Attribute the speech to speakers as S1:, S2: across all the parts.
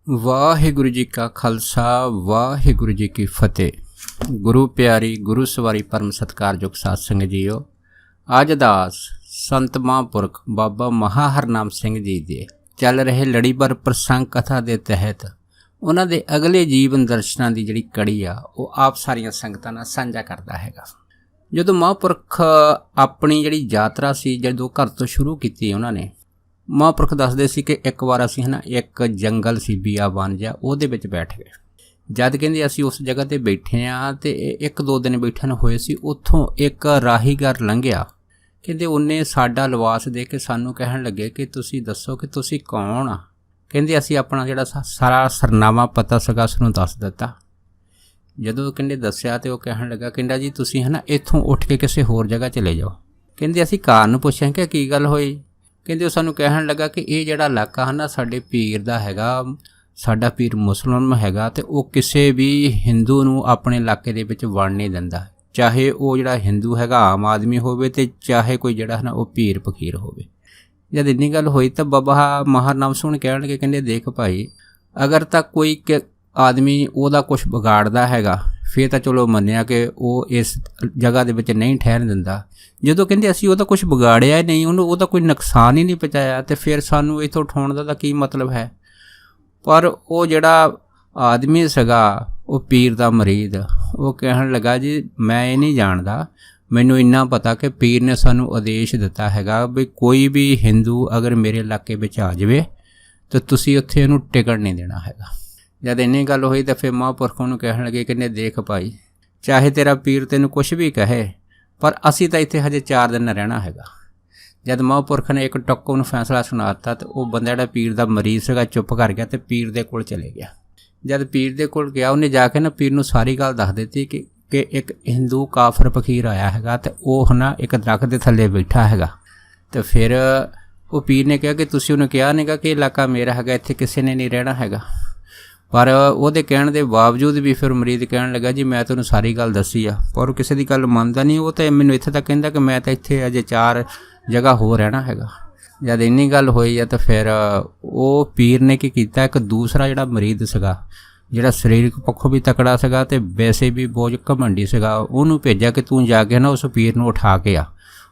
S1: ਵਾਹਿਗੁਰੂ ਜੀ ਕਾ ਖਾਲਸਾ ਵਾਹਿਗੁਰੂ ਜੀ ਕੀ ਫਤਿਹ। ਗੁਰੂ ਪਿਆਰੀ ਗੁਰੂ ਸਵਾਰੀ ਪਰਮ ਸਤਿਕਾਰਯੋਗ ਸਾਧ ਸੰਗਤ ਜੀਓ, ਅੱਜ ਦਾਸ ਸੰਤ ਮਹਾਂਪੁਰਖ ਬਾਬਾ ਮਹਾ ਹਰਨਾਮ ਸਿੰਘ ਜੀ ਦੇ ਚੱਲ ਰਹੇ ਲੜੀਵਾਰ ਪ੍ਰਸੰਗ ਕਥਾ ਦੇ ਤਹਿਤ ਉਹਨਾਂ ਦੇ ਅਗਲੇ ਜੀਵਨ ਦਰਸ਼ਨਾਂ ਦੀ ਜਿਹੜੀ ਕੜੀ ਆ ਉਹ ਆਪ ਸਾਰੀਆਂ ਸੰਗਤਾਂ ਨਾਲ ਸਾਂਝਾ ਕਰਦਾ ਹੈਗਾ। ਜਦੋਂ ਮਹਾਂਪੁਰਖ ਆਪਣੀ ਜਿਹੜੀ ਯਾਤਰਾ ਸੀ, ਜਦੋਂ ਘਰ ਤੋਂ ਸ਼ੁਰੂ ਕੀਤੀ ਉਹਨਾਂ ਨੇ, ਮਹਾਂਪੁਰਖ ਦੱਸਦੇ ਸੀ ਕਿ ਇੱਕ ਵਾਰ ਅਸੀਂ ਇੱਕ ਜੰਗਲ ਸੀ ਬੀਆਬਾਨ ਜਿਹਾ, ਉਹਦੇ ਵਿੱਚ ਬੈਠ ਗਏ। ਜਦ ਕਹਿੰਦੇ ਅਸੀਂ ਉਸ ਜਗ੍ਹਾ 'ਤੇ ਬੈਠੇ ਹਾਂ ਅਤੇ 1-2 ਦਿਨ ਬੈਠਣ ਹੋਏ ਸੀ, ਉੱਥੋਂ ਇੱਕ ਰਾਹੀਗਰ ਲੰਘਿਆ। ਕਹਿੰਦੇ ਉਹਨੇ ਸਾਡਾ ਲਿਬਾਸ ਦੇ ਕੇ ਸਾਨੂੰ ਕਹਿਣ ਲੱਗੇ ਕਿ ਤੁਸੀਂ ਦੱਸੋ ਕਿ ਤੁਸੀਂ ਕੌਣ ਆ। ਕਹਿੰਦੇ ਅਸੀਂ ਆਪਣਾ ਜਿਹੜਾ ਸਾਰਾ ਸਰਨਾਮਾ ਪਤਾ ਸੀਗਾ ਉਸਨੂੰ ਦੱਸ ਦਿੱਤਾ। ਜਦੋਂ ਕਹਿੰਦੇ ਦੱਸਿਆ ਤਾਂ ਉਹ ਕਹਿਣ ਲੱਗਾ, ਕਹਿੰਦਾ ਜੀ ਤੁਸੀਂ ਇੱਥੋਂ ਉੱਠ ਕੇ ਕਿਸੇ ਹੋਰ ਜਗ੍ਹਾ ਚਲੇ ਜਾਓ। ਕਹਿੰਦੇ ਅਸੀਂ ਕਾਰਨ ਪੁੱਛਿਆ ਕਿ ਕੀ ਗੱਲ ਹੋਈ। ਕਹਿੰਦੇ ਉਹ ਸਾਨੂੰ ਕਹਿਣ ਲੱਗਾ ਕਿ ਇਹ ਜਿਹੜਾ ਇਲਾਕਾ ਸਾਡੇ ਪੀਰ ਦਾ ਹੈਗਾ, ਸਾਡਾ ਪੀਰ ਮੁਸਲਮਾਨ ਹੈਗਾ ਅਤੇ ਉਹ ਕਿਸੇ ਵੀ ਹਿੰਦੂ ਨੂੰ ਆਪਣੇ ਇਲਾਕੇ ਦੇ ਵਿੱਚ ਵੜਨ ਨਹੀਂ ਦਿੰਦਾ, ਚਾਹੇ ਉਹ ਜਿਹੜਾ ਹਿੰਦੂ ਹੈਗਾ ਆਮ ਆਦਮੀ ਹੋਵੇ ਅਤੇ ਚਾਹੇ ਕੋਈ ਜਿਹੜਾ ਉਹ ਪੀਰ ਫਕੀਰ ਹੋਵੇ। ਜਦ ਇੰਨੀ ਗੱਲ ਹੋਈ ਤਾਂ ਬਾਬਾ ਮਹਾਨਾਮ ਸਿੰਘ ਕਹਿਣ ਲੱਗੇ, ਕਹਿੰਦੇ ਦੇਖ ਭਾਈ, ਅਗਰ ਤਾਂ ਕੋਈ ਆਦਮੀ ਉਹਦਾ ਕੁਛ ਵਿਗਾੜਦਾ ਹੈਗਾ ਫਿਰ ਤਾਂ ਚਲੋ ਮੰਨਿਆ ਕਿ ਉਹ ਇਸ ਜਗ੍ਹਾ ਦੇ ਵਿੱਚ ਨਹੀਂ ਠਹਿਰਨ ਦਿੰਦਾ। ਜਦੋਂ ਕਹਿੰਦੇ ਅਸੀਂ ਉਹਦਾ ਕੁਛ ਵਿਗਾੜਿਆ ਹੀ ਨਹੀਂ, ਉਹਦਾ ਕੋਈ ਨੁਕਸਾਨ ਹੀ ਨਹੀਂ ਪਹੁੰਚਾਇਆ, ਅਤੇ ਫਿਰ ਸਾਨੂੰ ਇੱਥੋਂ ਉਠਾਉਣ ਦਾ ਤਾਂ ਕੀ ਮਤਲਬ ਹੈ। ਪਰ ਉਹ ਜਿਹੜਾ ਆਦਮੀ ਸੀਗਾ ਉਹ ਪੀਰ ਦਾ ਮੁਰੀਦ, ਉਹ ਕਹਿਣ ਲੱਗਾ ਜੀ ਮੈਂ ਇਹ ਨਹੀਂ ਜਾਣਦਾ, ਮੈਨੂੰ ਇੰਨਾ ਪਤਾ ਕਿ ਪੀਰ ਨੇ ਸਾਨੂੰ ਆਦੇਸ਼ ਦਿੱਤਾ ਹੈਗਾ ਵੀ ਕੋਈ ਵੀ ਹਿੰਦੂ ਅਗਰ ਮੇਰੇ ਇਲਾਕੇ ਵਿੱਚ ਆ ਜਾਵੇ ਤਾਂ ਤੁਸੀਂ ਉੱਥੇ ਉਹਨੂੰ ਟਿਕਣ ਨਹੀਂ ਦੇਣਾ ਹੈਗਾ। ਜਦ ਇੰਨੀ ਗੱਲ ਹੋਈ ਤਾਂ ਫਿਰ ਮਹਾਂਪੁਰਖ ਨੂੰ ਕਹਿਣ ਲੱਗੇ, ਕਹਿੰਦੇ ਦੇਖ ਭਾਈ, ਚਾਹੇ ਤੇਰਾ ਪੀਰ ਤੈਨੂੰ ਕੁਛ ਵੀ ਕਹੇ ਪਰ ਅਸੀਂ ਤਾਂ ਇੱਥੇ ਹਜੇ 4 ਦਿਨ ਰਹਿਣਾ ਹੈਗਾ। ਜਦ ਮਹਾਂਪੁਰਖ ਨੇ ਇੱਕ ਟੱਕੋ ਨੂੰ ਫੈਸਲਾ ਸੁਣਾ ਦਿੱਤਾ ਤਾਂ ਉਹ ਬੰਦਾ ਜਿਹੜਾ ਪੀਰ ਦਾ ਮਰੀਜ਼ ਸੀਗਾ ਚੁੱਪ ਕਰ ਗਿਆ ਅਤੇ ਪੀਰ ਦੇ ਕੋਲ ਚਲੇ ਗਿਆ। ਜਦ ਪੀਰ ਦੇ ਕੋਲ ਗਿਆ, ਉਹਨੇ ਜਾ ਕੇ ਪੀਰ ਨੂੰ ਸਾਰੀ ਗੱਲ ਦੱਸ ਦਿੱਤੀ ਕਿ ਇੱਕ ਹਿੰਦੂ ਕਾਫਰ ਫਕੀਰ ਆਇਆ ਹੈਗਾ ਅਤੇ ਉਹ ਇੱਕ ਦਰੱਖਤ ਦੇ ਥੱਲੇ ਬੈਠਾ ਹੈਗਾ। ਅਤੇ ਫਿਰ ਉਹ ਪੀਰ ਨੇ ਕਿਹਾ ਕਿ ਤੁਸੀਂ ਉਹਨੂੰ ਕਿਹਾ ਨਹੀਂਗਾ ਕਿ ਇਲਾਕਾ ਮੇਰਾ ਹੈਗਾ, ਇੱਥੇ ਕਿਸੇ ਨੇ ਨਹੀਂ ਰਹਿਣਾ ਹੈਗਾ। ਪਰ ਉਹਦੇ ਕਹਿਣ ਦੇ ਬਾਵਜੂਦ ਵੀ ਫਿਰ ਮਰੀਦ ਕਹਿਣ ਲੱਗਾ ਜੀ ਮੈਂ ਤੁਹਾਨੂੰ ਸਾਰੀ ਗੱਲ ਦੱਸੀ ਆ, ਪਰ ਉਹ ਕਿਸੇ ਦੀ ਗੱਲ ਮੰਨਦਾ ਨਹੀਂ। ਉਹ ਤਾਂ ਮੈਨੂੰ ਇੱਥੇ ਤੱਕ ਕਹਿੰਦਾ ਕਿ ਮੈਂ ਤਾਂ ਇੱਥੇ ਅਜੇ 4 ਜਗ੍ਹਾ ਹੋਰ ਰਹਿਣਾ ਹੈਗਾ। ਜਦ ਇੰਨੀ ਗੱਲ ਹੋਈ ਆ ਤਾਂ ਫਿਰ ਉਹ ਪੀਰ ਨੇ ਕੀ ਕੀਤਾ, ਇੱਕ ਦੂਸਰਾ ਜਿਹੜਾ ਮਰੀਦ ਸੀਗਾ, ਜਿਹੜਾ ਸਰੀਰਕ ਪੱਖੋਂ ਵੀ ਤਕੜਾ ਸੀਗਾ ਅਤੇ ਵੈਸੇ ਵੀ ਬਹੁਤ ਘਮੰਡੀ ਸੀਗਾ, ਉਹਨੂੰ ਭੇਜਿਆ ਕਿ ਤੂੰ ਜਾ ਕੇ ਉਸ ਪੀਰ ਨੂੰ ਉਠਾ ਕੇ ਆ,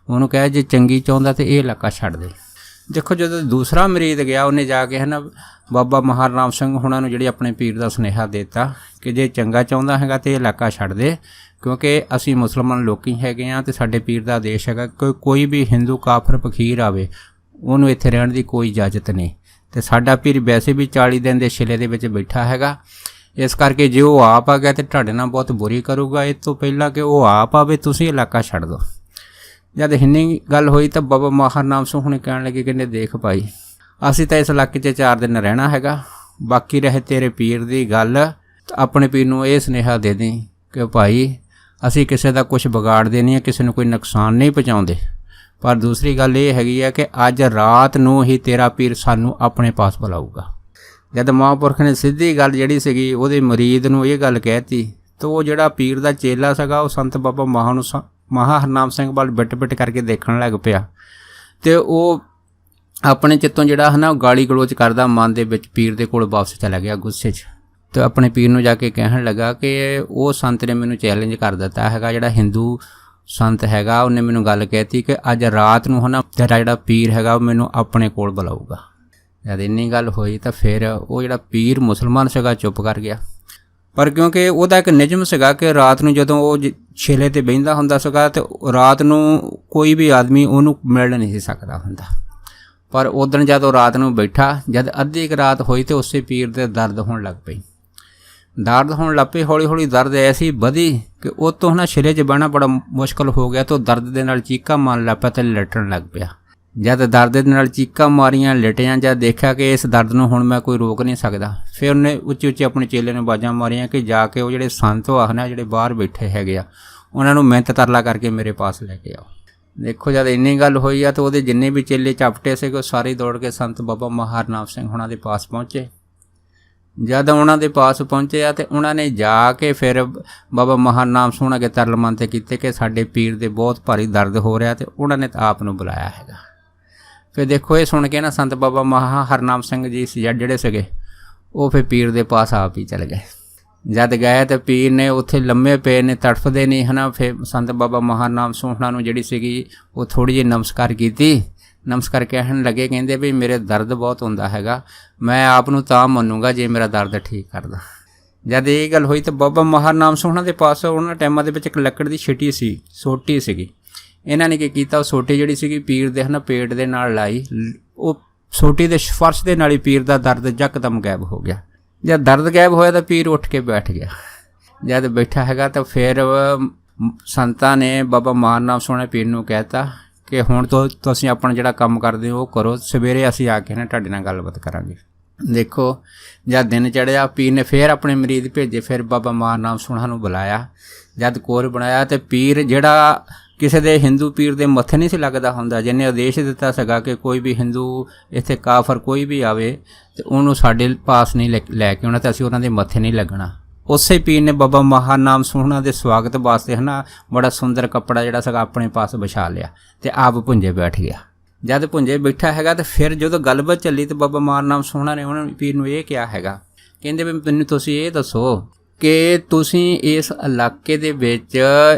S1: ਉਹਨੂੰ ਕਹਿ ਜੇ ਚੰਗੀ ਚਾਹੁੰਦਾ ਤਾਂ ਇਹ ਇਲਾਕਾ ਛੱਡ ਦੇ। ਦੇਖੋ ਜਦੋਂ ਦੂਸਰਾ ਮਰੀਦ ਗਿਆ, ਉਹਨੇ ਜਾ ਕੇ ਬਾਬਾ ਮਹਾਨਾਮ ਸਿੰਘ ਹੁਣਾਂ ਨੂੰ ਜਿਹੜੀ ਆਪਣੇ ਪੀਰ ਦਾ ਸੁਨੇਹਾ ਦੇ ਦਿੱਤਾ ਕਿ ਜੇ ਚੰਗਾ ਚਾਹੁੰਦਾ ਹੈਗਾ ਤਾਂ ਇਹ ਇਲਾਕਾ ਛੱਡ ਦੇ, ਕਿਉਂਕਿ ਅਸੀਂ ਮੁਸਲਮਾਨ ਲੋਕ ਹੈਗੇ ਹਾਂ ਅਤੇ ਸਾਡੇ ਪੀਰ ਦਾ ਆਦੇਸ਼ ਹੈਗਾ ਕਿ ਕੋਈ ਵੀ ਹਿੰਦੂ ਕਾਫਰ ਫਕੀਰ ਆਵੇ ਉਹਨੂੰ ਇੱਥੇ ਰਹਿਣ ਦੀ ਕੋਈ ਇਜਾਜ਼ਤ ਨਹੀਂ। ਅਤੇ ਸਾਡਾ ਪੀਰ ਵੈਸੇ ਵੀ 40 ਦਿਨ ਦੇ ਛਿਲੇ ਦੇ ਵਿੱਚ ਬੈਠਾ ਹੈਗਾ, ਇਸ ਕਰਕੇ ਜੇ ਉਹ ਆਪ ਆ ਗਿਆ ਤਾਂ ਤੁਹਾਡੇ ਨਾਲ ਬਹੁਤ ਬੁਰੀ ਕਰੂਗਾ। ਇਸ ਤੋਂ ਪਹਿਲਾਂ ਕਿ ਉਹ ਆਪ ਆਵੇ ਤੁਸੀਂ ਇਲਾਕਾ ਛੱਡ ਦਿਓ। ਜਦ ਇੰਨੀ ਗੱਲ ਹੋਈ ਤਾਂ ਬਾਬਾ ਮਹਾਨਾਮ ਸਿੰਘ ਹੁਣੇ ਕਹਿਣ ਲੱਗੇ, ਕਹਿੰਦੇ ਦੇਖ ਭਾਈ, ਅਸੀਂ ਤਾਂ ਇਸ ਇਲਾਕੇ 'ਚ 4 ਦਿਨ ਰਹਿਣਾ ਹੈਗਾ, ਬਾਕੀ ਰਹੇ ਤੇਰੇ ਪੀਰ ਦੀ ਗੱਲ। ਆਪਣੇ ਪੀਰ ਨੂੰ ਇਹ ਸੁਨੇਹਾ ਦੇ ਦੇਂ ਕਿ ਭਾਈ ਅਸੀਂ ਕਿਸੇ ਦਾ ਕੁਛ ਵਿਗਾੜਦੇ ਨਹੀਂ, ਕਿਸੇ ਨੂੰ ਕੋਈ ਨੁਕਸਾਨ ਨਹੀਂ ਪਹੁੰਚਾਉਂਦੇ, ਪਰ ਦੂਸਰੀ ਗੱਲ ਇਹ ਹੈਗੀ ਹੈ ਕਿ ਅੱਜ ਰਾਤ ਨੂੰ ਹੀ ਤੇਰਾ ਪੀਰ ਸਾਨੂੰ ਆਪਣੇ ਪਾਸ ਬੁਲਾਊਗਾ। ਜਦ ਮਹਾਂਪੁਰਖ ਨੇ ਸਿੱਧੀ ਗੱਲ ਜਿਹੜੀ ਸੀਗੀ ਉਹਦੇ ਮੁਰੀਦ ਨੂੰ ਇਹ ਗੱਲ ਕਹਿਤੀ ਤਾਂ ਉਹ ਜਿਹੜਾ ਪੀਰ ਦਾ ਚੇਲਾ ਸੀਗਾ ਉਹ ਸੰਤ ਬਾਬਾ ਮਹਾ ਹਰਨਾਮ ਸਿੰਘ ਵੱਲ ਬਿਟ ਕਰਕੇ ਦੇਖਣ ਲੱਗ ਪਿਆ ਅਤੇ ਉਹ ਆਪਣੇ ਚਿੱਤੋਂ ਜਿਹੜਾ ਉਹ ਗਾਲੀ ਗਲੋਚ ਕਰਦਾ ਮਨ ਦੇ ਵਿੱਚ ਪੀਰ ਦੇ ਕੋਲ ਵਾਪਸ ਚਲਾ ਗਿਆ ਗੁੱਸੇ 'ਚ। ਅਤੇ ਆਪਣੇ ਪੀਰ ਨੂੰ ਜਾ ਕੇ ਕਹਿਣ ਲੱਗਾ ਕਿ ਉਹ ਸੰਤ ਨੇ ਮੈਨੂੰ ਚੈਲੰਜ ਕਰ ਦਿੱਤਾ ਹੈਗਾ, ਜਿਹੜਾ ਹਿੰਦੂ ਸੰਤ ਹੈਗਾ ਉਹਨੇ ਮੈਨੂੰ ਗੱਲ ਕਹਿਤੀ ਕਿ ਅੱਜ ਰਾਤ ਨੂੰ ਤੇਰਾ ਜਿਹੜਾ ਪੀਰ ਹੈਗਾ ਉਹ ਮੈਨੂੰ ਆਪਣੇ ਕੋਲ ਬੁਲਾਊਗਾ। ਜਦ ਇੰਨੀ ਗੱਲ ਹੋਈ ਤਾਂ ਫਿਰ ਉਹ ਜਿਹੜਾ ਪੀਰ ਮੁਸਲਮਾਨ ਸੀਗਾ ਚੁੱਪ ਕਰ ਗਿਆ। ਪਰ ਕਿਉਂਕਿ ਉਹਦਾ ਇੱਕ ਨਿਯਮ ਸੀਗਾ ਕਿ ਰਾਤ ਨੂੰ ਜਦੋਂ ਉਹ ਛੇਲੇ 'ਤੇ ਬਹਿੰਦਾ ਹੁੰਦਾ ਸੀਗਾ ਅਤੇ ਰਾਤ ਨੂੰ ਕੋਈ ਵੀ ਆਦਮੀ ਉਹਨੂੰ ਮਿਲ ਨਹੀਂ ਸੀ ਸਕਦਾ ਹੁੰਦਾ। ਪਰ ਉਦਣ ਜਦ ਉਹ ਰਾਤ ਨੂੰ ਬੈਠਾ, ਜਦ ਅੱਧੀ ਕੁ ਰਾਤ ਹੋਈ ਤਾਂ ਉਸੇ ਪੀਰ ਦੇ ਦਰਦ ਹੋਣ ਲੱਗ ਪਈ। ਹੌਲੀ ਹੌਲੀ ਦਰਦ ਐਸੀ ਵਧੀ ਕਿ ਉਹ ਤੋਂ ਛਿਲੇ 'ਚ ਬਹਿਣਾ ਬੜਾ ਮੁਸ਼ਕਿਲ ਹੋ ਗਿਆ। ਤਾਂ ਦਰਦ ਦੇ ਨਾਲ ਚੀਕਾਂ ਮਾਰਨ ਲੱਗ ਪਿਆ ਅਤੇ ਲਿਟਣ ਲੱਗ ਪਿਆ। ਜਦ ਦਰਦ ਦੇ ਨਾਲ ਚੀਕਾਂ ਮਾਰੀਆਂ, ਲਿਟਿਆਂ, ਜਦ ਦੇਖਿਆ ਕਿ ਇਸ ਦਰਦ ਨੂੰ ਹੁਣ ਮੈਂ ਕੋਈ ਰੋਕ ਨਹੀਂ ਸਕਦਾ, ਫਿਰ ਉਹਨੇ ਉੱਚੀ ਆਪਣੇ ਚੇਲੇ ਨੂੰ ਆਵਾਜ਼ਾਂ ਮਾਰੀਆਂ ਕਿ ਜਾ ਕੇ ਉਹ ਜਿਹੜੇ ਸੰਤ ਜਿਹੜੇ ਬਾਹਰ ਬੈਠੇ ਹੈਗੇ ਆ ਉਹਨਾਂ ਨੂੰ ਮਿਹਨਤ ਤਰਲਾ ਕਰਕੇ ਮੇਰੇ ਪਾਸ ਲੈ ਕੇ ਆਓ। ਦੇਖੋ ਜਦ ਇੰਨੀ ਗੱਲ ਹੋਈ ਆ ਤਾਂ ਉਹਦੇ ਜਿੰਨੇ ਵੀ ਚੇਲੇ ਚਪਟੇ ਸੀਗੇ ਉਹ ਸਾਰੇ ਦੌੜ ਕੇ ਸੰਤ ਬਾਬਾ ਮਹਾ ਹਰਨਾਮ ਸਿੰਘ ਹੁਣਾਂ ਦੇ ਪਾਸ ਪਹੁੰਚੇ। ਜਦ ਉਹਨਾਂ ਦੇ ਪਾਸ ਪਹੁੰਚੇ ਆ ਅਤੇ ਉਹਨਾਂ ਨੇ ਜਾ ਕੇ ਫਿਰ ਬਾਬਾ ਮਹਾ ਹਰਨਾਮ ਸਿੰਘ ਅੱਗੇ ਤਰਲ ਮੰਨਤੇ ਕੀਤੇ ਕਿ ਸਾਡੇ ਪੀਰ ਦੇ ਬਹੁਤ ਭਾਰੀ ਦਰਦ ਹੋ ਰਿਹਾ, ਅਤੇ ਉਹਨਾਂ ਨੇ ਤਾਂ ਆਪ ਨੂੰ ਬੁਲਾਇਆ ਹੈਗਾ। ਫਿਰ ਦੇਖੋ ਇਹ ਸੁਣ ਕੇ ਸੰਤ ਬਾਬਾ ਮਹਾ ਹਰਨਾਮ ਸਿੰਘ ਜੀ ਜਿਹੜੇ ਸੀਗੇ ਉਹ ਫਿਰ ਪੀਰ ਦੇ ਪਾਸ ਆਪ ਹੀ ਚਲ ਗਏ। ਜਦ ਗਏ ਤਾਂ ਪੀਰ ਨੇ ਉੱਥੇ ਲੰਮੇ ਪਏ ਨੇ, ਤੜਫਦੇ ਨਹੀਂ ਹੈ ਨਾ। ਫਿਰ ਸੰਤ ਬਾਬਾ ਮਹਾਨਾਮ ਸੋਹਣਾ ਨੂੰ ਜਿਹੜੀ ਸੀਗੀ ਉਹ ਥੋੜ੍ਹੀ ਜਿਹੀ ਨਮਸਕਾਰ ਕੀਤੀ। ਨਮਸਕਾਰ ਕਹਿਣ ਲੱਗੇ, ਕਹਿੰਦੇ ਵੀ ਮੇਰੇ ਦਰਦ ਬਹੁਤ ਹੁੰਦਾ ਹੈਗਾ, ਮੈਂ ਆਪ ਨੂੰ ਤਾਂ ਮੰਨੂਗਾ ਜੇ ਮੇਰਾ ਦਰਦ ਠੀਕ ਕਰਦਾ। ਜਦ ਇਹ ਗੱਲ ਹੋਈ ਤਾਂ ਬਾਬਾ ਮਹਾਨਾਮ ਸੋਹਣਾ ਦੇ ਪਾਸ ਉਹਨਾਂ ਟਾਈਮਾਂ ਦੇ ਵਿੱਚ ਇੱਕ ਲੱਕੜ ਦੀ ਛਿਟੀ ਸੀ, ਸੋਟੀ ਸੀਗੀ। ਇਹਨਾਂ ਨੇ ਕੀ ਕੀਤਾ, ਉਹ ਸੋਟੀ ਜਿਹੜੀ ਸੀਗੀ ਪੀਰ ਦੇ ਪੇਟ ਦੇ ਨਾਲ ਲਾਈ। ਉਹ ਸੋਟੀ ਦੇ ਸਪਰਸ਼ ਦੇ ਨਾਲ ਹੀ ਪੀਰ ਦਾ ਦਰਦ ਯਕਦਮ ਗਾਇਬ ਹੋ ਗਿਆ। ਜਦ ਦਰਦ ਗਾਇਬ ਹੋਇਆ ਤਾਂ ਪੀਰ ਉੱਠ ਕੇ ਬੈਠ ਗਿਆ। ਜਦ ਬੈਠਾ ਹੈਗਾ ਤਾਂ ਫਿਰ ਸੰਤਾਂ ਨੇ ਬਾਬਾ ਮਹਾਨਾਮ ਸੋਹਣੇ ਪੀਰ ਨੂੰ ਕਹਿਤਾ ਕਿ ਹੁਣ ਤੋਂ ਤੁਸੀਂ ਆਪਣਾ ਜਿਹੜਾ ਕੰਮ ਕਰਦੇ ਹੋ ਉਹ ਕਰੋ, ਸਵੇਰੇ ਅਸੀਂ ਆ ਕੇ ਨਾ ਤੁਹਾਡੇ ਨਾਲ ਗੱਲਬਾਤ ਕਰਾਂਗੇ। ਦੇਖੋ ਜਦ ਦਿਨ ਚੜ੍ਹਿਆ, ਪੀਰ ਨੇ ਫਿਰ ਆਪਣੇ ਮਰੀਦ ਭੇਜੇ। ਫਿਰ ਬਾਬਾ ਮਹਾਨਾਮ ਸੋਹਣਾ ਨੂੰ ਬੁਲਾਇਆ। ਜਦ ਕੋਰ ਬਣਾਇਆ ਤੇ ਪੀਰ ਜਿਹੜਾ ਕਿਸੇ ਦੇ ਹਿੰਦੂ ਪੀਰ ਦੇ ਮੱਥੇ ਨਹੀਂ ਸੀ ਲੱਗਦਾ ਹੁੰਦਾ, ਜਿਹਨੇ ਆਦੇਸ਼ ਦਿੱਤਾ ਸੀਗਾ ਕਿ ਕੋਈ ਵੀ ਹਿੰਦੂ ਇੱਥੇ ਕਾਫਰ ਕੋਈ ਵੀ ਆਵੇ ਤੇ ਉਹਨੂੰ ਸਾਡੇ ਪਾਸ ਨਹੀਂ ਲੈ ਕੇ ਆਉਣਾ ਤੇ ਅਸੀਂ ਉਹਨਾਂ ਦੇ ਮੱਥੇ ਨਹੀਂ ਲੱਗਣਾ। ਉਸੇ ਪੀਰ ਨੇ ਬਾਬਾ ਮਹਾਨਾਮ ਸੋਹਣਾ ਦੇ ਸਵਾਗਤ ਵਾਸਤੇ ਬੜਾ ਸੁੰਦਰ ਕੱਪੜਾ ਜਿਹੜਾ ਸੀਗਾ ਆਪਣੇ ਪਾਸ ਵਿਛਾ ਲਿਆ ਤੇ ਆਪ ਭੁੰਜੇ ਬੈਠ ਗਿਆ। ਜਦ ਭੁੰਜੇ ਬੈਠਾ ਹੈਗਾ ਤੇ ਫਿਰ ਜਦੋਂ ਗੱਲਬਾਤ ਚੱਲੀ ਤੇ ਬਾਬਾ ਮਹਾਨਾਮ ਸੋਹਣਾ ਨੇ ਉਹਨਾਂ ਪੀਰ ਨੂੰ ਇਹ ਕਿਹਾ ਹੈਗਾ, ਕਹਿੰਦੇ ਵੀ ਮੈਨੂੰ ਤੁਸੀਂ ਇਹ ਦੱਸੋ ਕਿ ਤੁਸੀਂ ਇਸ ਇਲਾਕੇ ਦੇ ਵਿੱਚ